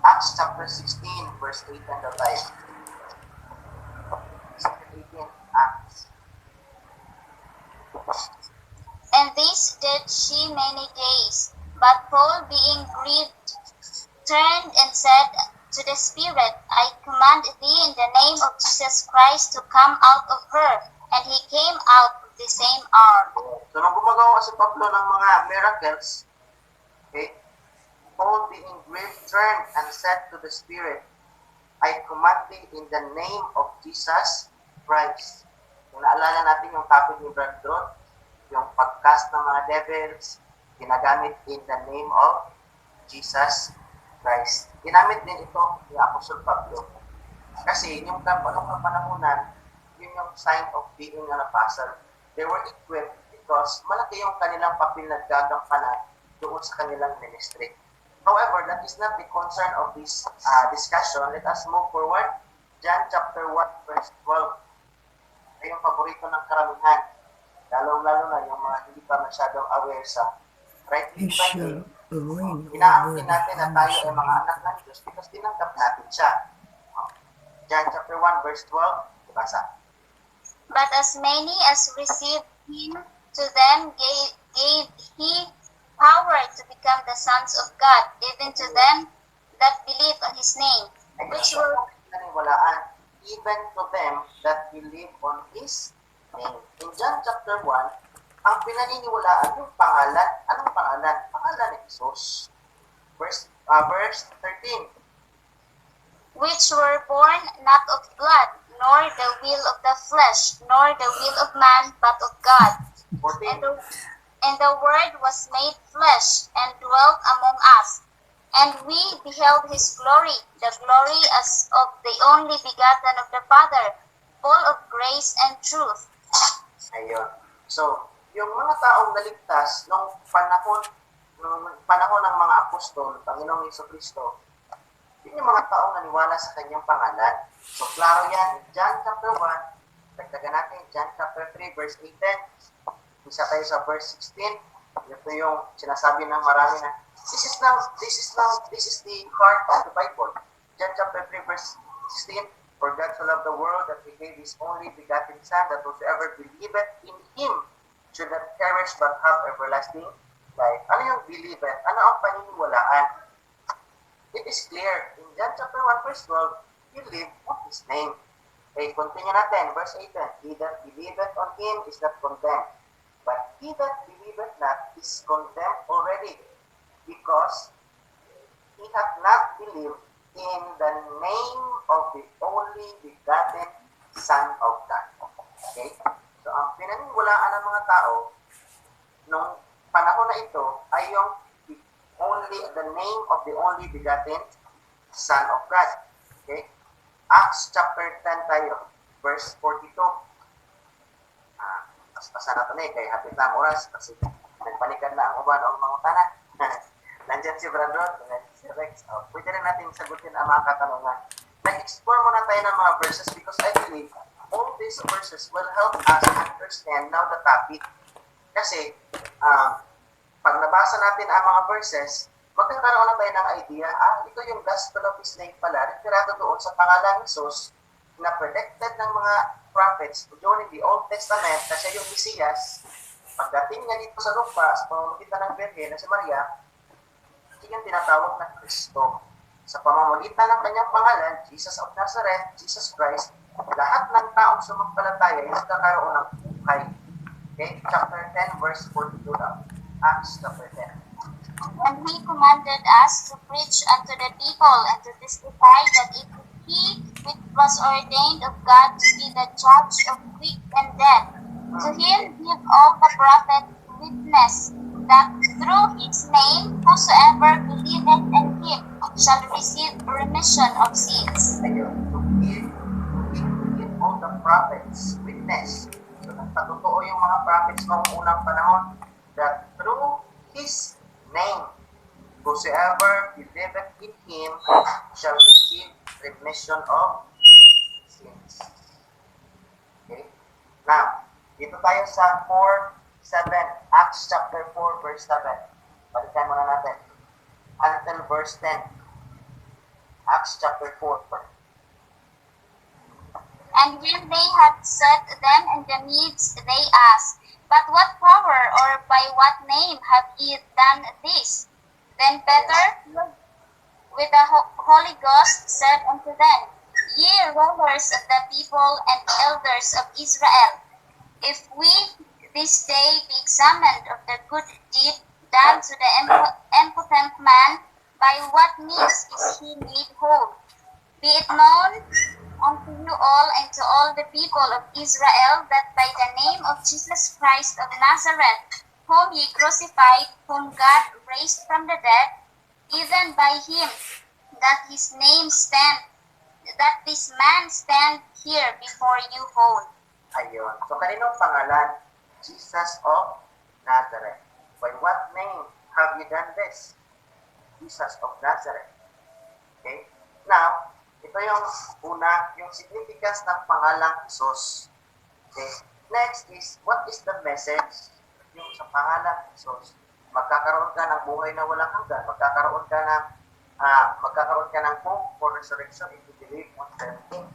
A: Acts chapter 16, verse 8 and 5. Chapter 18, Acts.
B: And this did she many days. But Paul, being grieved, turned and said to the Spirit, I command thee in the name of Jesus Christ to come out of her. And he came out the same hour.
A: So, nung gumagawa si Pablo ng mga miracles, okay, Paul being grieved turned and said to the Spirit, I command thee in the name of Jesus Christ. Kung naalala natin yung topic ni Brad doon, yung pagcast ng mga devils, ginagamit in the name of Jesus Christ. Ginamit din ito ni Apostle Pablo. Kasi yung kapanahunan, yun yung sign of being an apostle. They were equipped because malaki yung kanilang papel na gagampanan doon sa kanilang ministry. However, that is not the concern of this discussion. Let us move forward. John chapter 1, verse 12. Ay yung paborito ng karamihan. Lalong-lalo na yung mga hindi pa masyadong aware sa right
F: It shall rain over
A: inaangkin
F: the
A: natin na tayo ay mga
F: house.
A: anak ng Diyos because tinanggap natin siya. John chapter 1, verse 12. Basa.
B: But as many as received him, to them gave he power to become the sons of God, even to them that believe on his name, which were
A: Naniwalaan, even to them that believe on His name. In John chapter 1, ang pinaniniwalaan yung pangalan. Anong pangalan? Pangalan ni Jesus. Verse 13.
B: which were born not of blood, nor the will of the flesh, nor the will of man, but of God.
A: 14.
B: And the Word was made flesh, and dwelt among us. And we beheld his glory, the glory as of the only begotten of the Father, full of grace and truth.
A: Ayun. So, yung mga taong naligtas nung panahon ng mga apostol, Panginoong Jesucristo, yun yung mga taong naniwala sa kanyang pangalan. So, klaro yan. John chapter 1, dagdagan natin, John chapter 3, verse 18. Isa tayo sa verse 16. Ito yung sinasabi ng marami na, this is the heart of the Bible. John chapter 3, verse 16. For God so loved the world that He gave His only begotten Son, that whosoever believeth in Him should not perish but have everlasting life. Ano yung believeth? Ano ang paniniwalaan? It is clear. In John chapter 1, verse 12, you live on His name. Okay, continue natin. Verse 18. He that believeth on Him is not condemned. But he that believeth not is condemned already, because he hath not believed in the name of the only begotten Son of God. Okay? So, ang pinaniniwalaan ng mga tao nung panahon na ito ay yung the name of the only begotten Son of God. Okay? Acts chapter 10 tayo, verse 42. Pasasan na ito na kaya hapit na ang oras kasi nagpanikad na ang uban o mga tanan. Nandiyan si Brandon, nandiyan si Rex. Pwede rin natin sagutin ang mga katanungan. Nag-explore muna tayo ng mga verses because I believe all these verses will help us understand now the topic. Kasi, pag nabasa natin ang mga verses, magkakaroon na tayo ng idea, ito yung gospel of His name pala, referado doon sa pangalan ni Jesus na predicted ng mga prophets during the Old Testament na siya yung Mesias. Pagdating niya dito sa lupa, sa pamamagitan ng Birhen na si Maria, siya yung tinatawag na Kristo. Sa pamamagitan ng kanyang pangalan, Jesus of Nazareth, Jesus Christ, lahat ng taong sumampalataya ay nagkakaroon ng buhay. Okay? Chapter 10, verse 42 now. Acts chapter 10.
B: And he commanded us to preach unto the people and to testify that it is he which was ordained of God to be the judge of quick and dead. To him give all the prophets witness that through his name whosoever believeth in him shall receive remission of sins.
A: Ayun. To give all the prophets witness. So, nagpatotoo yung mga prophets noong unang panahon that through His name, whosoever believeth in Him shall receive remission of sins. Okay? Now, dito tayo sa 4 7, Acts chapter 4, verse 7. Balikan muna natin. Until verse 10. Acts chapter 4.
B: And when they had set them in the midst, they asked, But what power or by what name have ye done this? Then Peter, with the Holy Ghost, said unto them, Ye rulers of the people and elders of Israel, if we this day be examined of the good deed done to the impotent man, by what means is he made whole? Be it known unto you all and to all the people of Israel that by the name of Jesus Christ of Nazareth, whom ye crucified, whom God raised from the dead, even by him that his name stand, that this man stand here before you whole.
A: Ayun. So, kaninong pangalan? Jesus of Nazareth. By what name have you done this? Jesus of Nazareth. Okay? Now, ito yung una, yung significance ng pangalang Jesus. Okay? Next is, what is the message? Yung sa pangalang Jesus, magkakaroon ka ng buhay na walang hanggan, magkakaroon ka ng hope for resurrection if you believe on the name.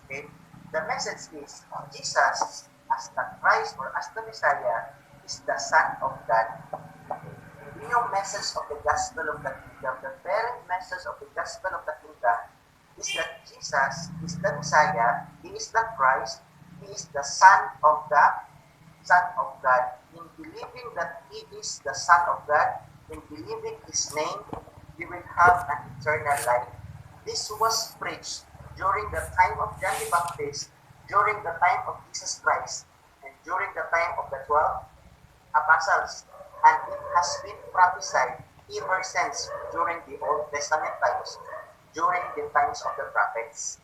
A: Okay? The message is, Jesus as the Christ or as the Messiah is the Son of God. Okay? Hindi yung message of the gospel of the kingdom. The very message of the gospel of the kingdom is that Jesus is the Messiah, He is the Christ, He is the Son of God. In believing that He is the Son of God, in believing His name, you will have an eternal life. This was preached during the time of John the Baptist, during the time of Jesus Christ, and during the time of the 12 apostles. And it has been prophesied ever since during the Old Testament times, during the times of the prophets.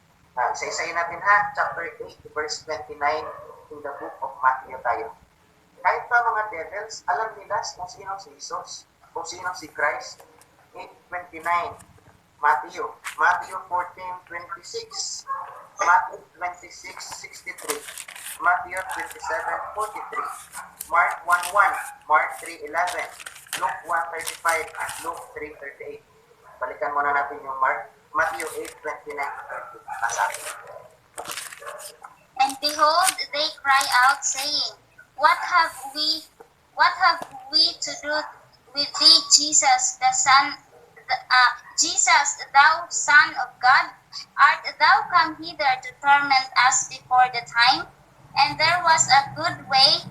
A: Isa-isayin natin ha, chapter 8, verse 29 in the book of Matthew tayo. Kahit pa mga devils, alam nila kung sino si Jesus, kung sino si Christ. 8:29, Matthew 14:26, Matthew 26:63, Matthew 27:43, Mark 1:1, Mark 3:11, Luke 1:35, and Luke 3:38. Balikan muna natin yung Matthew 8:29-30.
B: And behold, they cry out, saying, What have we to do with thee, Jesus, Jesus, thou Son of God? Art thou come hither to torment us before the time? And there was a good way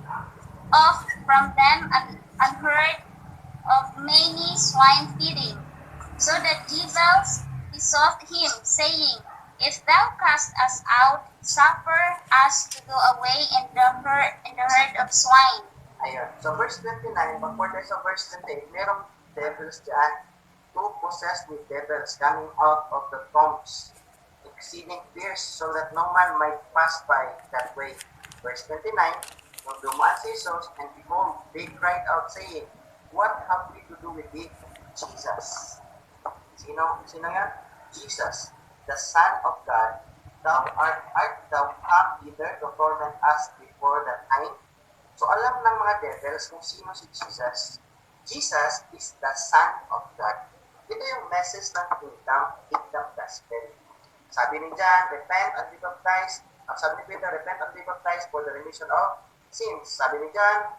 B: off from them and herd of many swine feeding. So the devils besought him, saying, If thou cast us out, suffer us to go away in the herd of swine.
A: Ayun. So verse 29, pag-order sa verse 28, merong devils dyan, two possessed with devils coming out of the tombs, exceeding fierce, so that no man might pass by that way. Verse 29, nung dumaan si Jesus, and behold, they cried out, saying, What have we to do with thee, Jesus? Sino yan? Jesus, the Son of God. Art thou come hither to torment us before the time? So alam ng mga devils kung sino si Jesus. Jesus is the Son of God. Ito yung message ng kingdom gospel. Sabi ni John, repent and be baptized. Sabi ni Peter, repent and be baptized for the remission of sins. Sabi ni John,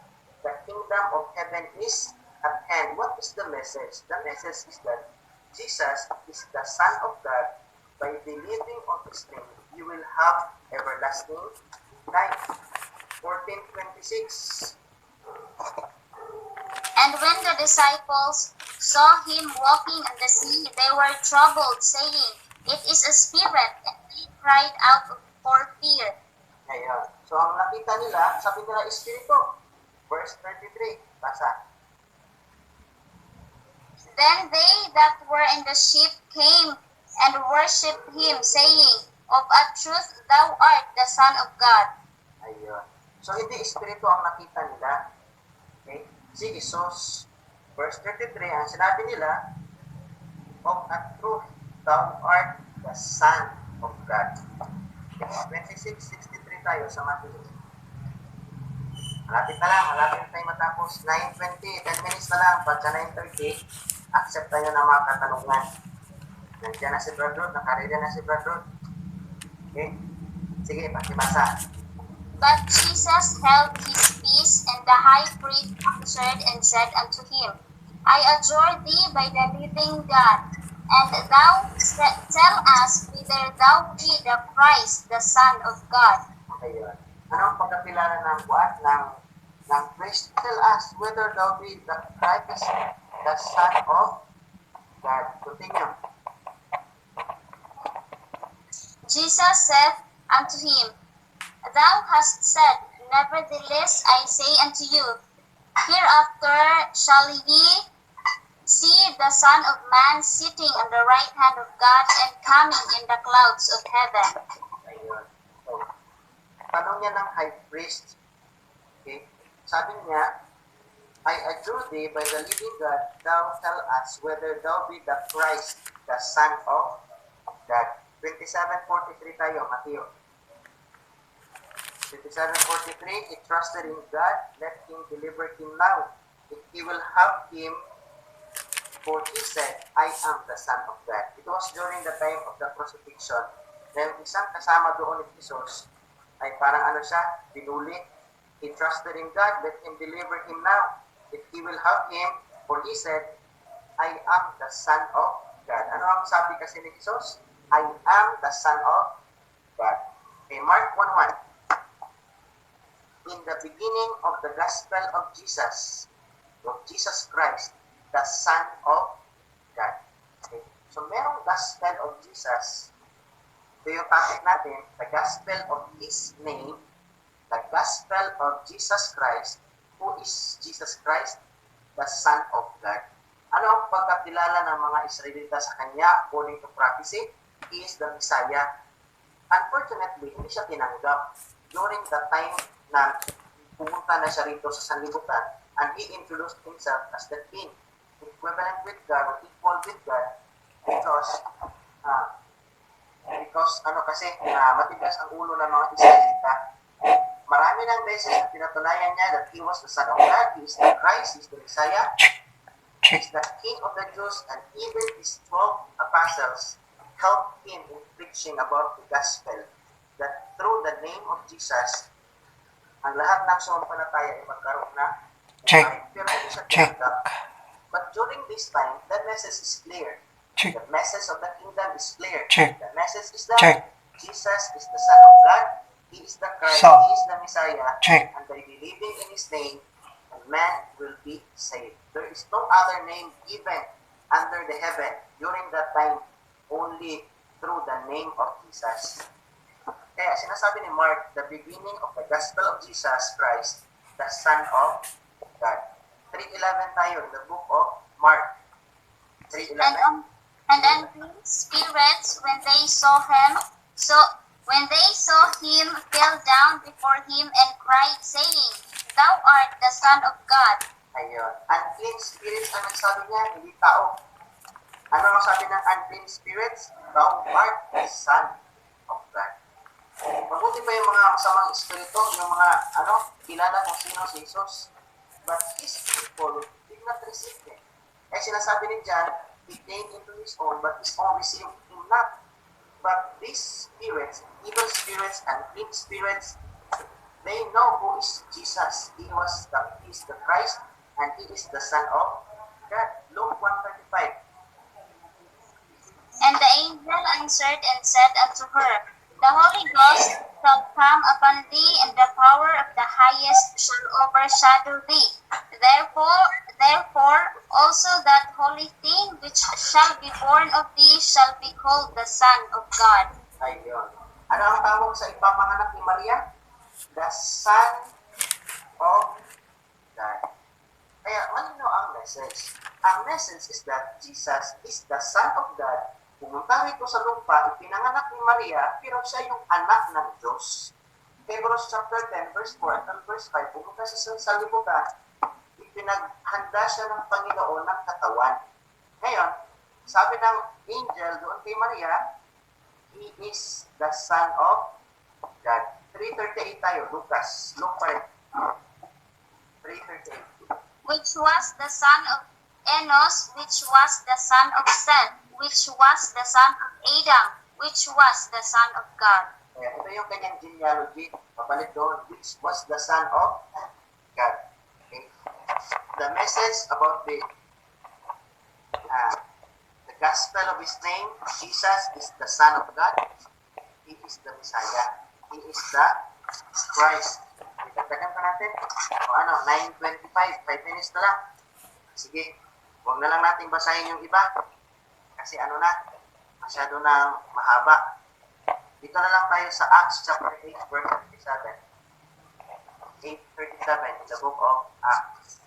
A: the kingdom of heaven is at hand. What is the message? The message is that Jesus is the Son of God. By believing on His name, you will have everlasting life. 14:26.
B: And when the disciples saw him walking on the sea, they were troubled, saying, It is a spirit, and they cried out for fear.
A: Ayan. So ang nakita nila, sabi nila, Espiritu. Verse 33. Basa.
B: Then they that were in the ship came and worshipped him, saying, Of a truth thou art the Son of God.
A: Ayun. So hindi Espiritu ang nakita nila. Okay? Si Jesus. Verse 33, ang sinabi nila, Of a truth thou art the Son of God. 26:63 tayo sa Matthew. Malapit na tayo matapos. 9:20, 10 minutes na lang. Pagka 9:30, accept tayo ng mga katanungan. Nandiyan na si Brad Rod, nakaredy na si Brad Rod. Okay? Sige, pakibasa.
B: But Jesus held his peace, and the high priest answered and said unto him, I adjure thee by the living God, and thou tell us whether thou be the Christ, the Son of God.
A: Ayun. Ano ang pagkakilala ng buwan ng priest? Tell us whether thou be the Christ, the Son of God. Continue.
B: Jesus said unto him, Thou hast said, Nevertheless I say unto you, Hereafter shall ye see the Son of Man sitting on the right hand of God and coming in the clouds of heaven.
A: Ayun. So, tanong niya ng high priest. Okay? Sabi niya, I adjure thee by the living God, thou tell us whether thou be the Christ, the Son of God. 27:43 tayo, Matthew. 27:43, he trusted in God, let him deliver him now. If he will have him, for he said, I am the Son of God. It was during the time of the crucifixion. Then isang kasama doon ni Jesus ay parang ano siya, binuli. He trusted in God, let him deliver him now. If he will have him, for he said, I am the Son of God. Ano ang sabi kasi ni Jesus? I am the Son of God. Okay, Mark 1:1. In the beginning of the gospel of Jesus Christ, the Son of God. Okay. So, merong gospel of Jesus. Ito yung topic natin, the gospel of His name, the gospel of Jesus Christ. Who is Jesus Christ? The Son of God. Ano ang pagkakilala ng mga Israelita sa Kanya according to prophecy? He is the Messiah. Unfortunately, hindi siya tinanggap during the time na pumunta na siya rito sa sanlibutan, and he introduced himself as the king, equivalent with God, or equal with God, because matigas ang ulo ng mga Israelita. Marami ng beses na pinatunayan niya that he was the Son of God, he is the Christ, he is the Messiah, he is the King of the Jews, and even his 12 apostles helped him in preaching about the gospel, that through the name of Jesus, ang lahat ng sumampalataya ay magkaroon na buhay. Pero hindi siya tinanggap. But during this time, the message is clear. The message of the kingdom is clear. The message is that Jesus is the Son of God, He is the Christ, He is the Messiah, and by believing in His name, man will be saved. There is no other name given under the heaven during that time, only through the name of Jesus. Kaya sinasabi ni Mark, the beginning of the gospel of Jesus Christ, the Son of God. 3:11 tayo in the book of Mark. 3:11.
B: And unclean spirits, when they saw him, fell down before him and cried, saying, Thou art the Son of God.
A: Ayun. Unclean spirits, ang nagsabi niya, hindi tao. Ano ang sabi ng unclean spirits? Thou art the Son of God. Mabuti pa yung mga masamang espiritu, yung mga, kilala kung sino si Jesus. But his people did not receive him. Kaya sinasabi ni John, he came into his own, but his own received him not. But these spirits, evil spirits and unclean spirits, they know who is Jesus. He is the Christ, and he is the Son of God. Luke 1:35.
B: And the angel answered and said unto her, The Holy Ghost shall come upon thee, and the power of the highest shall overshadow thee. Therefore also that holy thing which shall be born of thee shall be called the Son of God.
A: Ayun. Ano ang tawag sa ipapanganak ni Maria? The Son of God. Kaya malino ang message. Ang message is that Jesus is the Son of God. Pumunta rito sa lupa, ipinanganak ni Maria, pero siya yung anak ng Diyos. Hebrews chapter 10, verse 4 at verse 5, pumunta siya sa libutan, ipinaghanda siya ng Panginoon ng katawan. Ngayon, sabi ng angel doon kay Maria, He is the Son of God. 3:38 tayo, Luke pa rin. 3:38.
B: which was the son of Enos, which was the son of Seth, which was the son of Adam, which was the son of God.
A: Kaya ito yung kanyang genealogy. Papalit doon, which was the son of God. Okay? The message about the gospel of his name, Jesus is the Son of God. He is the Messiah. He is the Christ. Itagdagan pa natin. O 9:25, 5 minutes na lang. Sige, huwag na lang natin basahin yung iba. Kasi masyado na mahaba. Dito na lang tayo sa Acts chapter 8, verse 37. 8:37 in the book of Acts.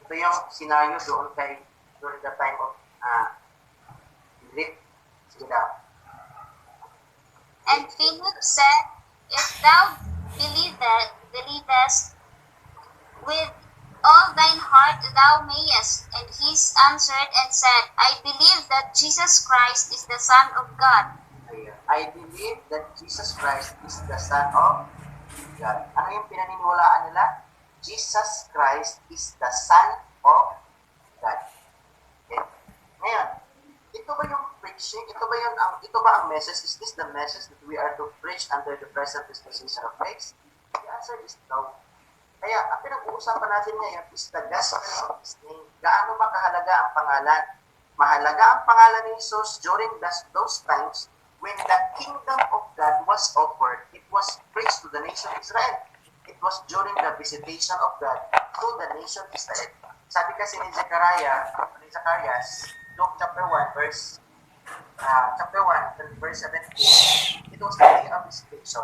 A: Ito yung scenario during the time of Philip. Sige daw.
B: And Philip said, If thou believest with all thine heart thou mayest. And he answered and said, I believe that Jesus Christ is the Son of God.
A: I believe that Jesus Christ is the Son of God. Ano yung pinaniniwalaan nila? Jesus Christ is the Son of God. Okay. Ngayon, ito ba yung preaching? Ito ba ang message? Is this the message that we are to preach under the present dispensation of grace? The answer is no. Kaya, ang pinag-uusapan natin ngayon is the gospel of His name. Gaano ba kahalaga ang pangalan? Mahalaga ang pangalan ni Jesus during those times when the kingdom of God was offered. It was preached to the nation of Israel. It was during the visitation of God to the nation of Israel. Sabi kasi ni Zacharias, Luke chapter 1, verse 17, it was the day of visitation.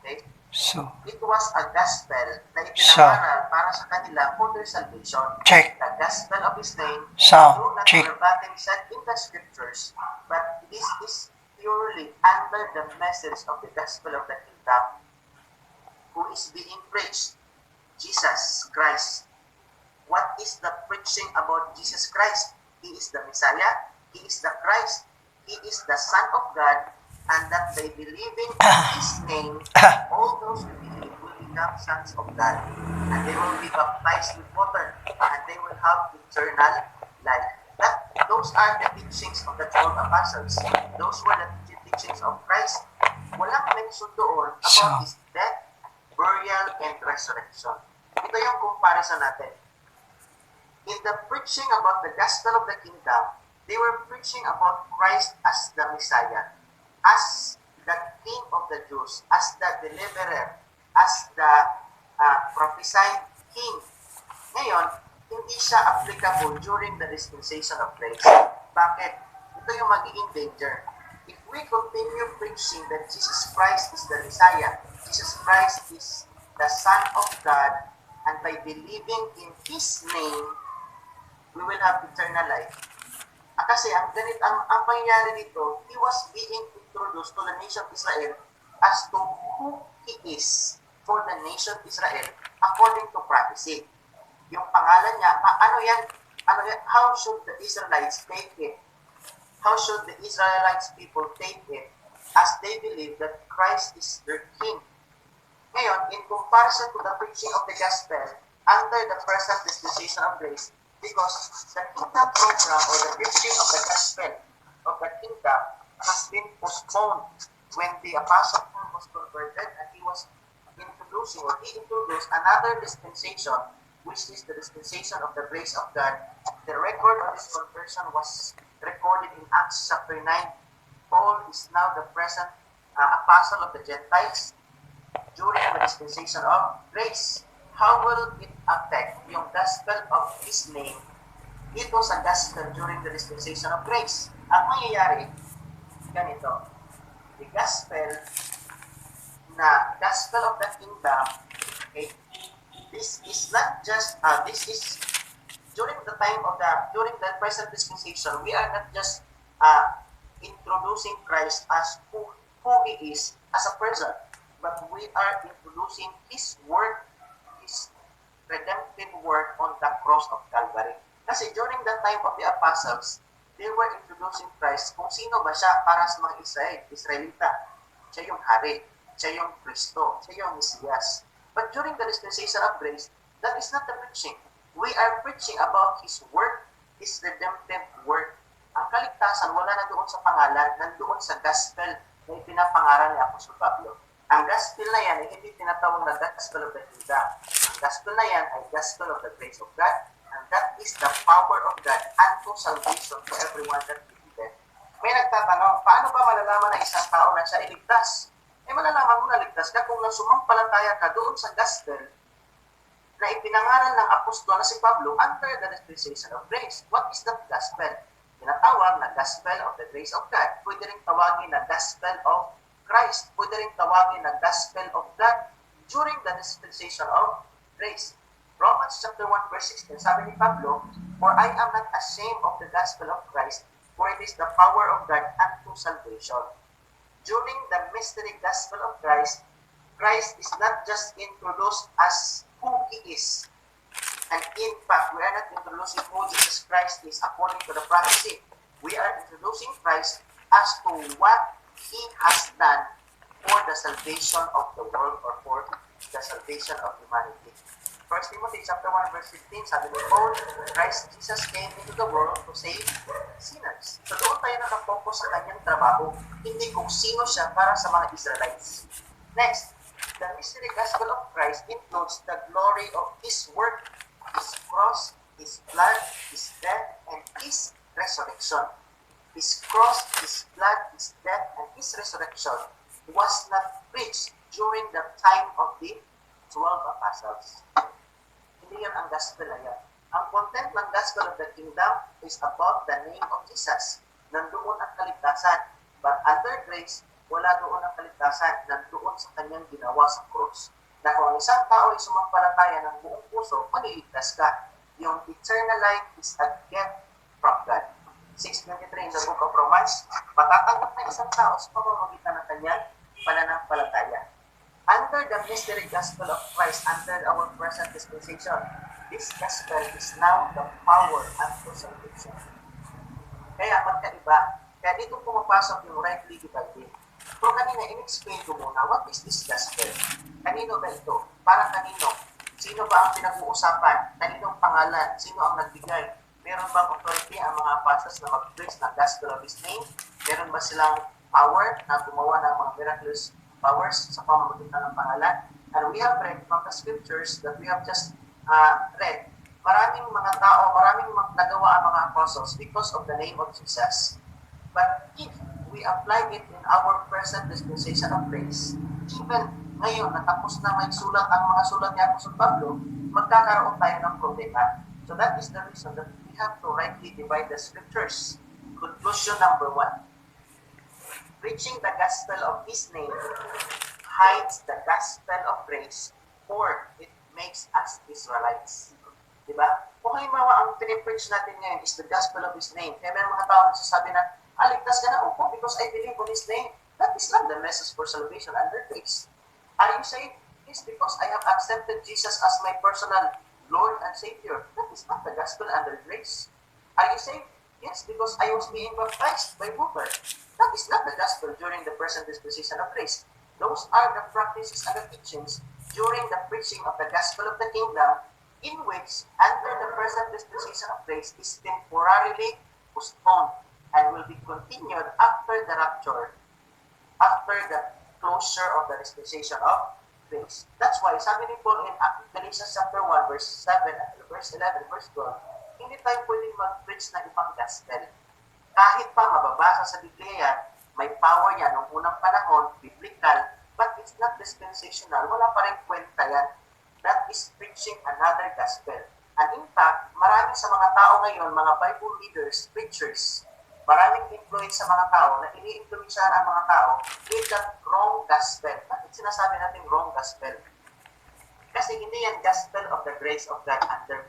A: Okay? It was a gospel na ipinangaral para sa kanila for their salvation.
F: Check.
A: The gospel of His name,
F: So,
A: though not
F: check.
A: verbatim said in the scriptures, but this is purely under the message of the gospel of the kingdom, who is being preached, Jesus Christ. What is the preaching about Jesus Christ? He is the Messiah, He is the Christ, He is the Son of God, and that by believing in His name, all those who believe will become sons of God, and they will be baptized with water, and they will have eternal life. Those are the teachings of the 12 apostles. Those were the teachings of Christ. Walang mention doon about His death, burial, and resurrection. Ito yung comparison natin. In the preaching about the gospel of the kingdom, they were preaching about Christ as the Messiah, as the King of the Jews, as the deliverer, as the prophesied King. Ngayon, hindi siya applicable during the dispensation of grace. Bakit? Ito yung magiging danger. If we continue preaching that Jesus Christ is the Messiah, Jesus Christ is the Son of God, and by believing in His name, we will have eternal life. Kasi ang pangyayari dito, He was being introduced to the nation of Israel as to who He is for the nation of Israel according to prophecy. Yung pangalan niya, ano yan? How should the Israelites take it? How should the Israelites people take it as they believe that Christ is their King? Ngayon, in comparison to the preaching of the gospel under the present dispensation of grace, because the kingdom program or the preaching of the gospel of the kingdom has been postponed when the Apostle Paul was converted and he introduced another dispensation, which is the dispensation of the grace of God. The record of this conversion was recorded in Acts chapter 9. Paul is now the present apostle of the Gentiles during the dispensation of grace. How will it affect yung gospel of His name dito sa gospel during the dispensation of grace? Ang mangyayari, ganito, the gospel of the kingdom, okay, this is not just, this is, during the present dispensation, we are not just introducing Christ as who He is as a person, but we are introducing His work, His redemptive work on the cross of Calvary. Kasi during the time of the apostles, they were introducing Christ kung sino ba siya para sa mga Israelita. Siya yung hari, siya yung Kristo, siya yung Mesiyas. But during the dispensation of grace, That is not the preaching. We are preaching about His work, His redemptive work. Ang kaligtasan, wala na doon sa pangalan, nandoon sa gospel na ipinapangaral ni Apostol Pablo. Ang gospel na yan ay hindi tinatawag na gospel of the kingdom. Ang gospel na yan ay gospel of the grace of God, and that is the power of God unto salvation to everyone that believeth. May nagtatanong, paano ba malalaman na isang tao na siya iligtas? Malalaman mo na ligtas ka kung sumampalataya ka doon sa gospel na ipinangaral ng apostol na si Pablo under the dispensation of grace. What is that gospel? Tinatawag na gospel of the grace of God. Pwede rin tawagin na gospel of Christ. Pwede rin tawagin na gospel of God during the dispensation of grace. Romans chapter 1 verse 16, sabi ni Pablo, "For I am not ashamed of the gospel of Christ, for it is the power of God unto salvation." During the mystery gospel of Christ, Christ is not just introduced as who He is. And in fact, we are not introducing who Jesus Christ is according to the prophecy. We are introducing Christ as to what He has done for the salvation of the world or for the salvation of humanity. 1 Timothy chapter 1 verse 15, sabi ni Paul, Christ Jesus came into the world to save sinners. So doon tayo nakafocus sa kanyang trabaho, hindi kung sino siya para sa mga Israelites. Next, the mystery gospel of Christ includes the glory of His work, His cross, His blood, His death, and His resurrection. His cross, His blood, His death, and His resurrection was not preached during the time of the 12 apostles. Hindi yan ang gospel na yan. Ang content ng gospel of the kingdom is about the name of Jesus. Nandoon ang kaligtasan. But under grace, wala doon ang kaligtasan. Nandoon sa kanyang ginawa sa cross. Na kung isang tao ay sumampalataya ng buong puso, maliligtas ka. Yung eternal life is a gift from God. 6:23 in the book of Romans, patatanggap ng isang tao sa pamamagitan ng kanyang pananampalataya. Under the mystery gospel of Christ, under our present dispensation, this gospel is now the power unto salvation. Kaya magkaiba, kaya dito pumapasok yung rightly divided. Pero kanina, in-explain ko muna, what is this gospel? Kanino ba ito? Para kanino? Sino ba ang pinag-uusapan? Kaninong pangalan? Sino ang nagbigay? Meron bang authority ang mga apostles na mag-preach ng gospel of His name? Meron ba silang power na gumawa ng mga miraculous powers sa pamamagitan ng pangalan? And we have read from the scriptures that we have just read, maraming mga tao, maraming nagawa ang mga apostles because of the name of Jesus. But if we apply it in our present dispensation of grace, even ngayon, natapos na may sulat ang mga sulat ni Apostol Pablo, magkakaroon tayo ng problema. So that is the reason that we have to rightly divide the scriptures. Conclusion number 1. Preaching the gospel of His name hides the gospel of grace, or it makes us Israelites. Diba? Kung halimbawa ang pinipreach natin ngayon is the gospel of His name, kaya may mga tao nagsasabi na, ligtas ka na, opo, because I believe on His name. That is not the message for salvation under grace. Are you saved? Yes, because I have accepted Jesus as my personal Lord and Savior. That is not the gospel under grace. Are you saved? Yes, because I was being baptized by water. That is not the gospel during the present dispensation of grace. Those are the practices and the teachings during the preaching of the gospel of the kingdom, in which, under the present dispensation of grace, is temporarily postponed and will be continued after the rapture, after the closure of the dispensation of grace. That's why, sabi ni Paul in Galatians chapter 1, verse 7, verse 11, verse 12, hindi tayo pwedeng mag-preach ng ibang gospel. Kahit pa mababasa sa Biblia, may power yan noong unang panahon, biblical, but it's not dispensational. Wala pa rin kwenta yan. That is preaching another gospel. And in fact, marami sa mga tao ngayon, mga Bible readers, preachers, maraming influence sa mga tao na ini-influensyahan ang mga tao with that wrong gospel. Bakit sinasabi natin wrong gospel? Kasi hindi yan gospel of the grace of God under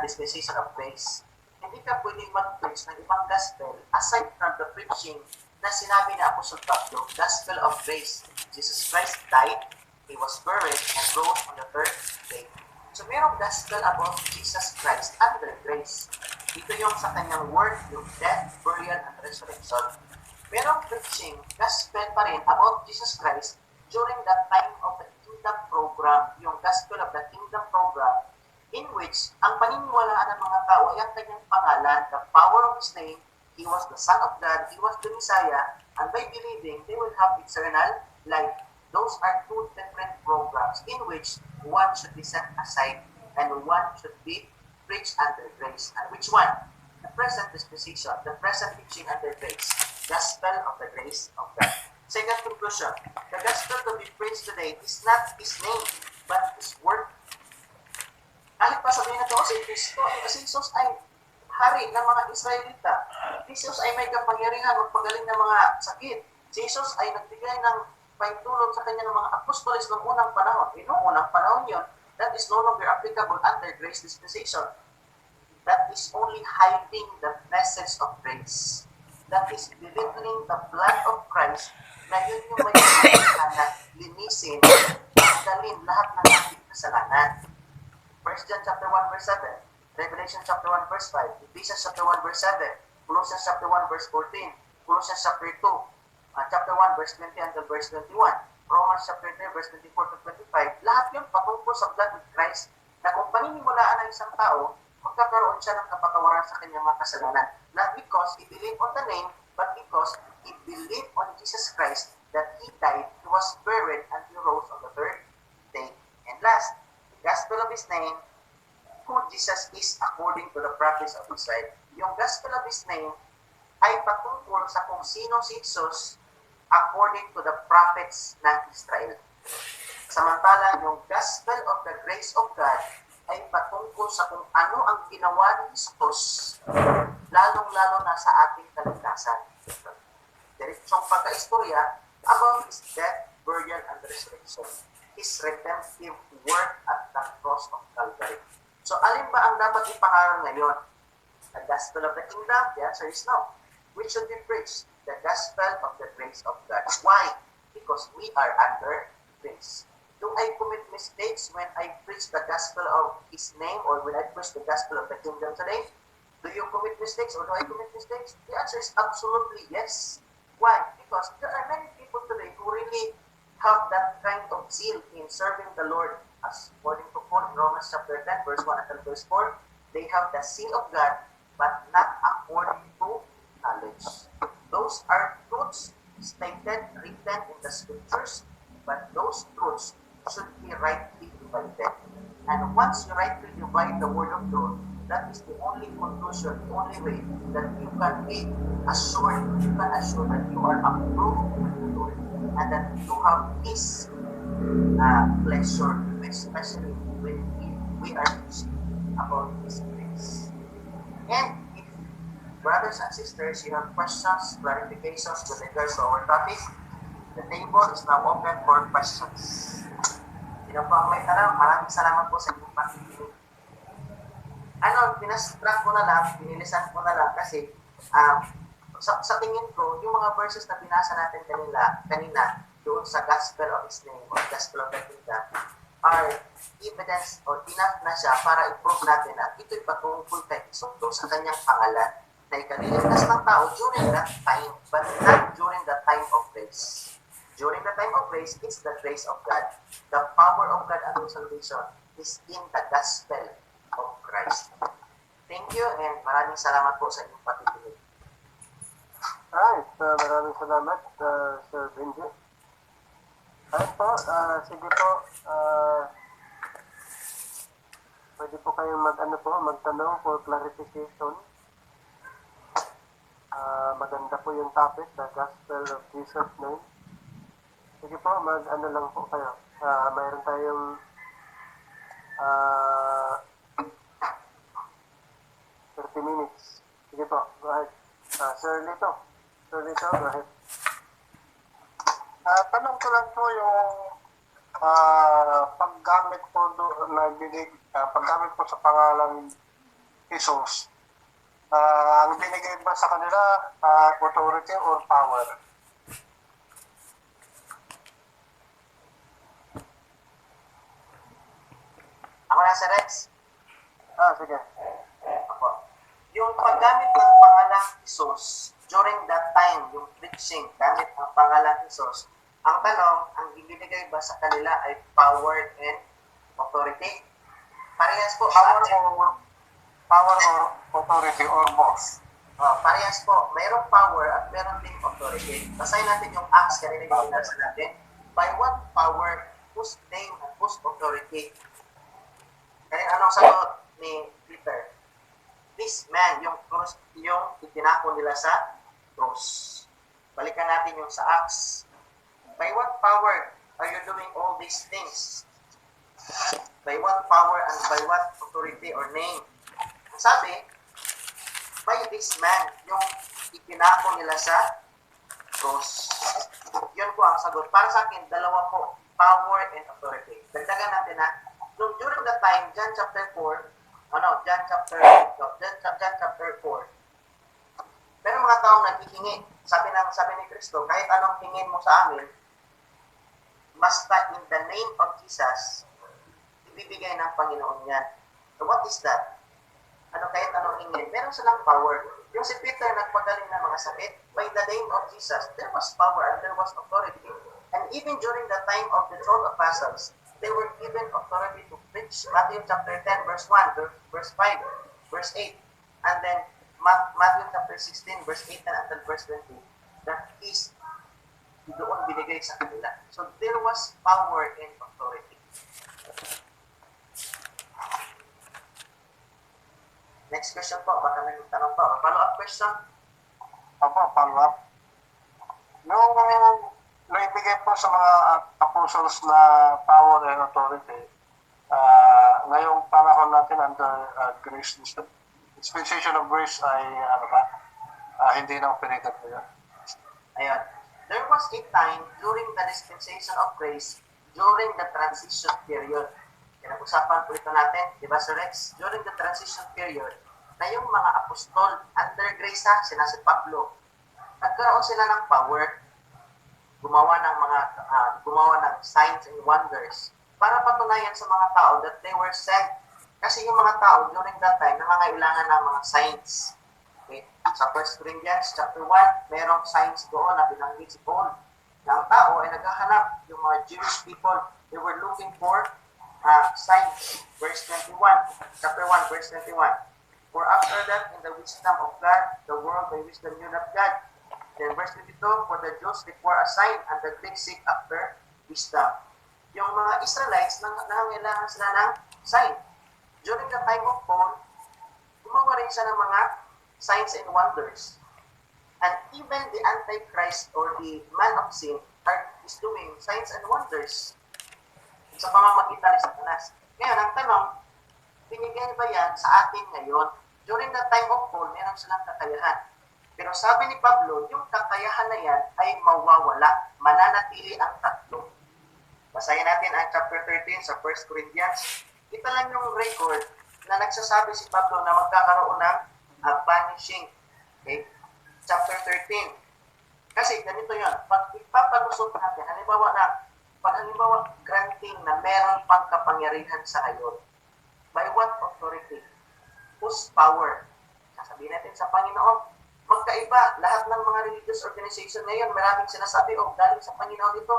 A: dispensation of grace. Hindi ka pwedeng mag-preach ng ibang gospel aside from the preaching na sinabi ni Apostol Pablo, gospel of grace. Jesus Christ died, He was buried, and rose on the third day. So merong gospel about Jesus Christ under grace. Ito yung sa kanyang work, yung death, burial, and resurrection. Merong preaching gospel pa rin about Jesus Christ during that time of the kingdom program, yung gospel of the kingdom program, in which ang paniniwalaan ng mga tao ay ang kanyang pangalan, the power of His name, He was the Son of God, He was the Messiah, and by believing, they will have eternal life. Those are two different programs in which one should be set aside and one should be preached under grace. And which one? The present disposition, the present teaching under grace, gospel of the grace of God. Second conclusion, the gospel to be preached today is not His name, but His work. Kahit pa sabihin na to, si Kristo, si Jesus ay hari ng mga Israelita. Si Jesus ay may kapangyarihan magpagaling ng mga sakit. Si Jesus ay nagbigay ng paintulong sa kanya ng mga apostoles noong unang panahon. Noong unang panahon yun, that is no longer applicable under grace dispensation. That is only hiding the message of grace. That is belittling the blood of Christ na yun yung may kasalanan, linisin, tanggalin lahat ng ating kasalanan. 1 John chapter 1 verse 7, Revelation chapter 1 verse 5, Ephesians chapter 1 verse 7, Colossians chapter 1 verse 14, Colossians chapter 2, chapter 1 verse 20 until verse 21, Romans chapter 3 verse 24 to 25, lahat yun patungkol sa blood of Christ na kung paniniwalaan ng isang tao, magkakaroon siya ng kapatawaran sa kanyang mga kasalanan. Not because he believed on the name, but because he believed on Jesus Christ, that He died, He was buried, and He rose on the third day. And last, the gospel of His name, who Jesus is according to the prophets of Israel. Yung gospel of His name ay patungkol sa kung sino si Jesus according to the prophets ng Israel. Samantala, yung gospel of the grace of God ay patungkol sa kung ano ang ginawa ni Jesus, lalong-lalo na sa ating kaligtasan. Diretsong pagkaistorya about His death, burial, and resurrection. His redemptive work at the cross of Calvary. So, alin ba ang dapat ipangaral ngayon? The gospel of the kingdom? The answer is no. Which should be preached? The gospel of the grace of God. Why? Because we are under grace. Do I commit mistakes when I preach the gospel of His name or when I preach the gospel of the kingdom today? Do you commit mistakes or do I commit mistakes? The answer is absolutely yes. Why? Because there are many people today who really have that kind of zeal in serving the Lord. As according to Paul in Romans chapter 10, verse 1 until verse 4, they have the seal of God, but not according to knowledge. Those are truths stated, written in the scriptures, but those truths should be rightly divided. And once you rightly divide the word of truth, that is the only conclusion, the only way that you can be assured, that you are approved of the Lord, and that you have His pleasure, especially when we are teaching about His grace. And if brothers and sisters, you have questions, clarifications with regards to our topic, the table is now open for questions. Sino po ang may tanong? Maraming salamat po sa inyong pakikinig. Pinastrack ko na lang, pinilisan ko na lang kasi sa tingin ko, yung mga verses na binasa natin kanina doon sa gospel of His name or gospel of the kingdom are evidence or enough na siya para i-prove natin at ito'y patungkol kay Kristo sa kanyang pangalan na ikaliligtas ng tao during that time, but not during the time of grace. During the time of grace, it's the grace of God. The power of God unto salvation is in the gospel of Christ. Thank you and maraming salamat po sa inyong patikinig.
E: Alright, maraming salamat, Sir Benji. Alright po, sige po, pwede po kayong magtanong for clarification. Maganda po yung topic, the gospel of Jesus' name. Sige po, lang po kayo. Mayroon tayong 30 minutes. Sige po, go ahead. Sir Lito, go ahead.
G: Tanong ko lang po yung paggamit po paggamit po sa pangalan Jesus. Ang binigay ba sa kanila authority or power?
A: Ako na, Sir Rex.
E: Sige.
A: Ako. Yung paggamit ng pangalang Jesus, during that time, yung preaching, gamit ang pangalang Jesus, Ang tanong, ang ibinigay ba sa kanila ay power and authority? Parehas po.
G: Power or authority or both.
A: Parehas po. Mayroong power at meron ding authority. Basahin natin yung Acts kanina yung binasa natin. By what power, whose name, and whose authority? Kanina anong sagot ni Peter? This man, yung cross, yung itinako nila sa cross. Balikan natin yung sa Acts. By what power are you doing all these things? By what power and by what authority or name? Ang sabi, by this man, yung itinako nila sa cross. Yun po ang sagot. Para sa akin, dalawa po, power and authority. Dagdagan natin na, during the time, John chapter 4, John chapter 4. Pero mga taong naghihingi, sabi ni Kristo, kahit anong hingin mo sa amin, basta in the name of Jesus, ibibigay ng Panginoon yan. So what is that? Kahit anong hingin, meron silang power. Yung si Peter nagpagaling ng mga sakit, by the name of Jesus, there was power and there was authority. And even during the time of the 12 apostles, they were given authority to preach. Matthew chapter 10, verse 1, verse 5, verse 8. And then Matthew chapter 16, verse 8 until verse 20. That is doon binigay sa kanila. So there was power and authority. Next question po. Baka may tanong pa. Follow-up question?
G: Follow-up. Yung naibigay po sa mga apostles na power and authority, ngayong panahon natin under grace, dispensation of grace ay hindi na operated po yan.
A: Ayun. There was a time during the dispensation of grace, during the transition period. Pinag-usapan po ito natin, di ba Sir Rex? During the transition period, na yung mga apostol, under grace sina si Pablo, nagkaroon sila ng power, gumawa ng signs and wonders para patunayan sa mga tao that they were sent. Kasi yung mga tao during that time nangangailangan ng mga signs. Okay? Sa 1 Corinthians chapter 1, merong signs doon na binanggit si Paul. Na ang tao ay naghahanap, yung mga Jewish people, they were looking for signs. Verse 21, chapter 1, verse 21. For after that, in the wisdom of God, the world by wisdom knew not God. Then verse 22, for the Jews require a sign, and the Greeks seek after wisdom. Yung mga Israelites, nangangailangan sila ng sign. During the time of Paul, gumawa rin siya ng mga signs and wonders. And even the Antichrist or the man of sin is doing signs and wonders sa pamamagitan ni Satanas. Ngayon, ang tanong, binigyan ba yan sa atin ngayon? During the time of Paul, meron silang kakayahan. Pero sabi ni Pablo, yung kakayahan na yan ay mawawala. Mananatili ang tatlo. Basahin natin ang chapter 13 sa 1 Corinthians. Ito lang yung record na nagsasabi si Pablo na magkakaroon ng vanishing. Okay? Chapter 13. Kasi ganito yun. Pag ipapalusot natin, halimbawa granting na meron pang kapangyarihan sa ngayon. By what authority? Whose power? Sasabihin natin sa Panginoon. Magkaiba, lahat ng mga religious organization ngayon, maraming sinasabi, galing sa Panginoon ito.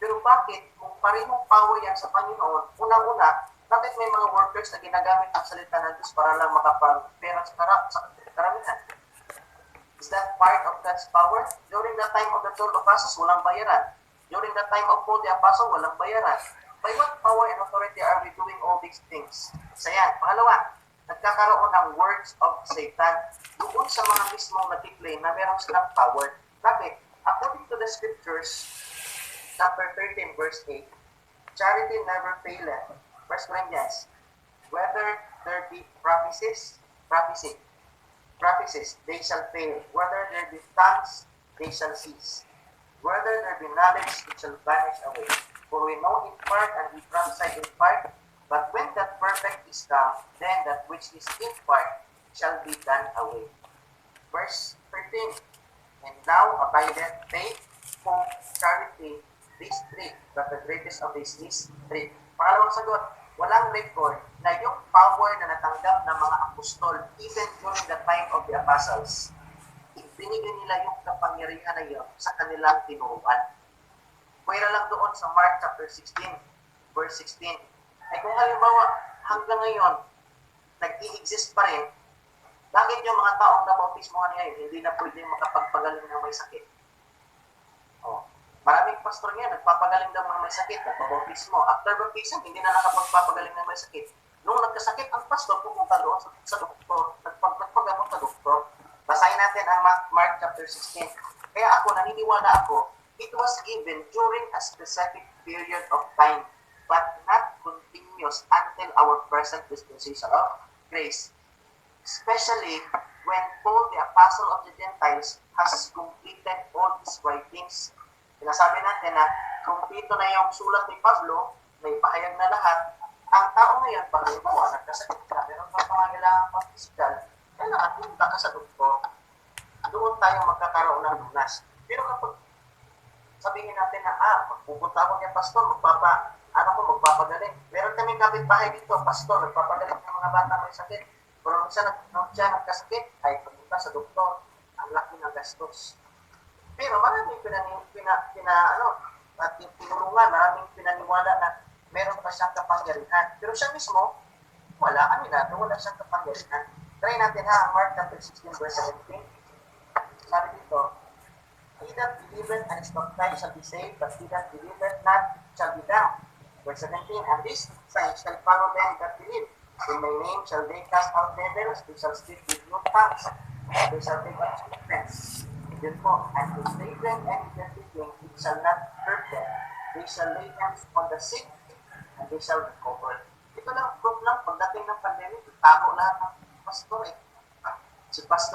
A: Pero bakit, kung parehong power yan sa Panginoon, unang-una, bakit may mga workers na ginagamit ang salita ng Diyos para lang makapag-pera sa karamihan? Is that part of God's power? During the time of the 12 apostles, walang bayaran. During the time of Paul the Apostle, walang bayaran. By what power and authority are we doing all these things? So yan, pangalawa, nagkakaroon ng words of Satan doon sa mga mismong nag-claim na meron silang power. Bakit? According to the scriptures, chapter 13, verse 8, charity never faileth. 1 Corinthians, whether there be prophecies, they shall fail. Whether there be tongues, they shall cease. Whether there be knowledge, it shall vanish away. For we know in part and we prophesy in part, but when that perfect is come, then that which is in part shall be done away. Verse 13, and now abideth faith, hope, charity, these three, but the greatest of these is three. Pangalawang sagot, walang record na yung power na natanggap ng mga apostol even during the time of the apostles, ibinigay nila yung kapangyarihan na yun sa kanilang tinuruan. Pwera lang doon sa Mark chapter 16, verse 16. Ay kung halimbawa hanggang ngayon, nag-i-exist pa rin, bakit yung mga taong nabautismohan ngayon hindi na pwedeng makapagpagaling ng may sakit? Oh, maraming pastor ngayon, nagpapagaling ng mga may sakit, nagpabautismo. After baptism, hindi na nakapagpapagaling ng may sakit. Nung nagkasakit ang pastor, pupunta doon sa doktor, nagpagamot sa doktor. Basahin natin ang Mark chapter 16. Kaya ako, naniniwala ako, it was given during a specific period of time, but not continuous until our present dispensation of grace. Especially when Paul, the apostle of the Gentiles, has completed all his writings. Sinasabi natin na kumpleto na yung sulat ni Pablo, may pahayag na lahat. Ang tao ngayon, pag halimbawa, nagkasakit ka, meron pa pangangailangan pang physical, kailangan punta ka sa doktor. Doon tayo magkakaroon ng lunas. Pero kapag sabihin natin na, pupunta ako kay pastor, magpapagaling. Meron kaming kapitbahay dito, pastor, nagpapagaling ng mga bata may sakit. Pero nung siya nagkasakit, ay pumunta sa doktor. Ang laki ng gastos. Pero maraming tinulungan, maraming pinaniwala na meron pa siyang kapangyarihan. Pero siya mismo, wala, wala siyang kapangyarihan. Try natin ha, Mark chapter 16, verse 17. Sabi dito, he that believeth and is baptized shall be saved, but he that believeth not shall be damned. Verse 17, and this sign shall follow them that believe. In my name shall they cast out devils, they shall speak with new tongues, they shall take up serpents. Yun po, and if they drink any deadly thing, it shall not hurt them. They shall lay hands on the sick, and they shall recover. Ito lang, proof lang, pagdating ng pandemic, tago lahat ng pastor eh. Si pastor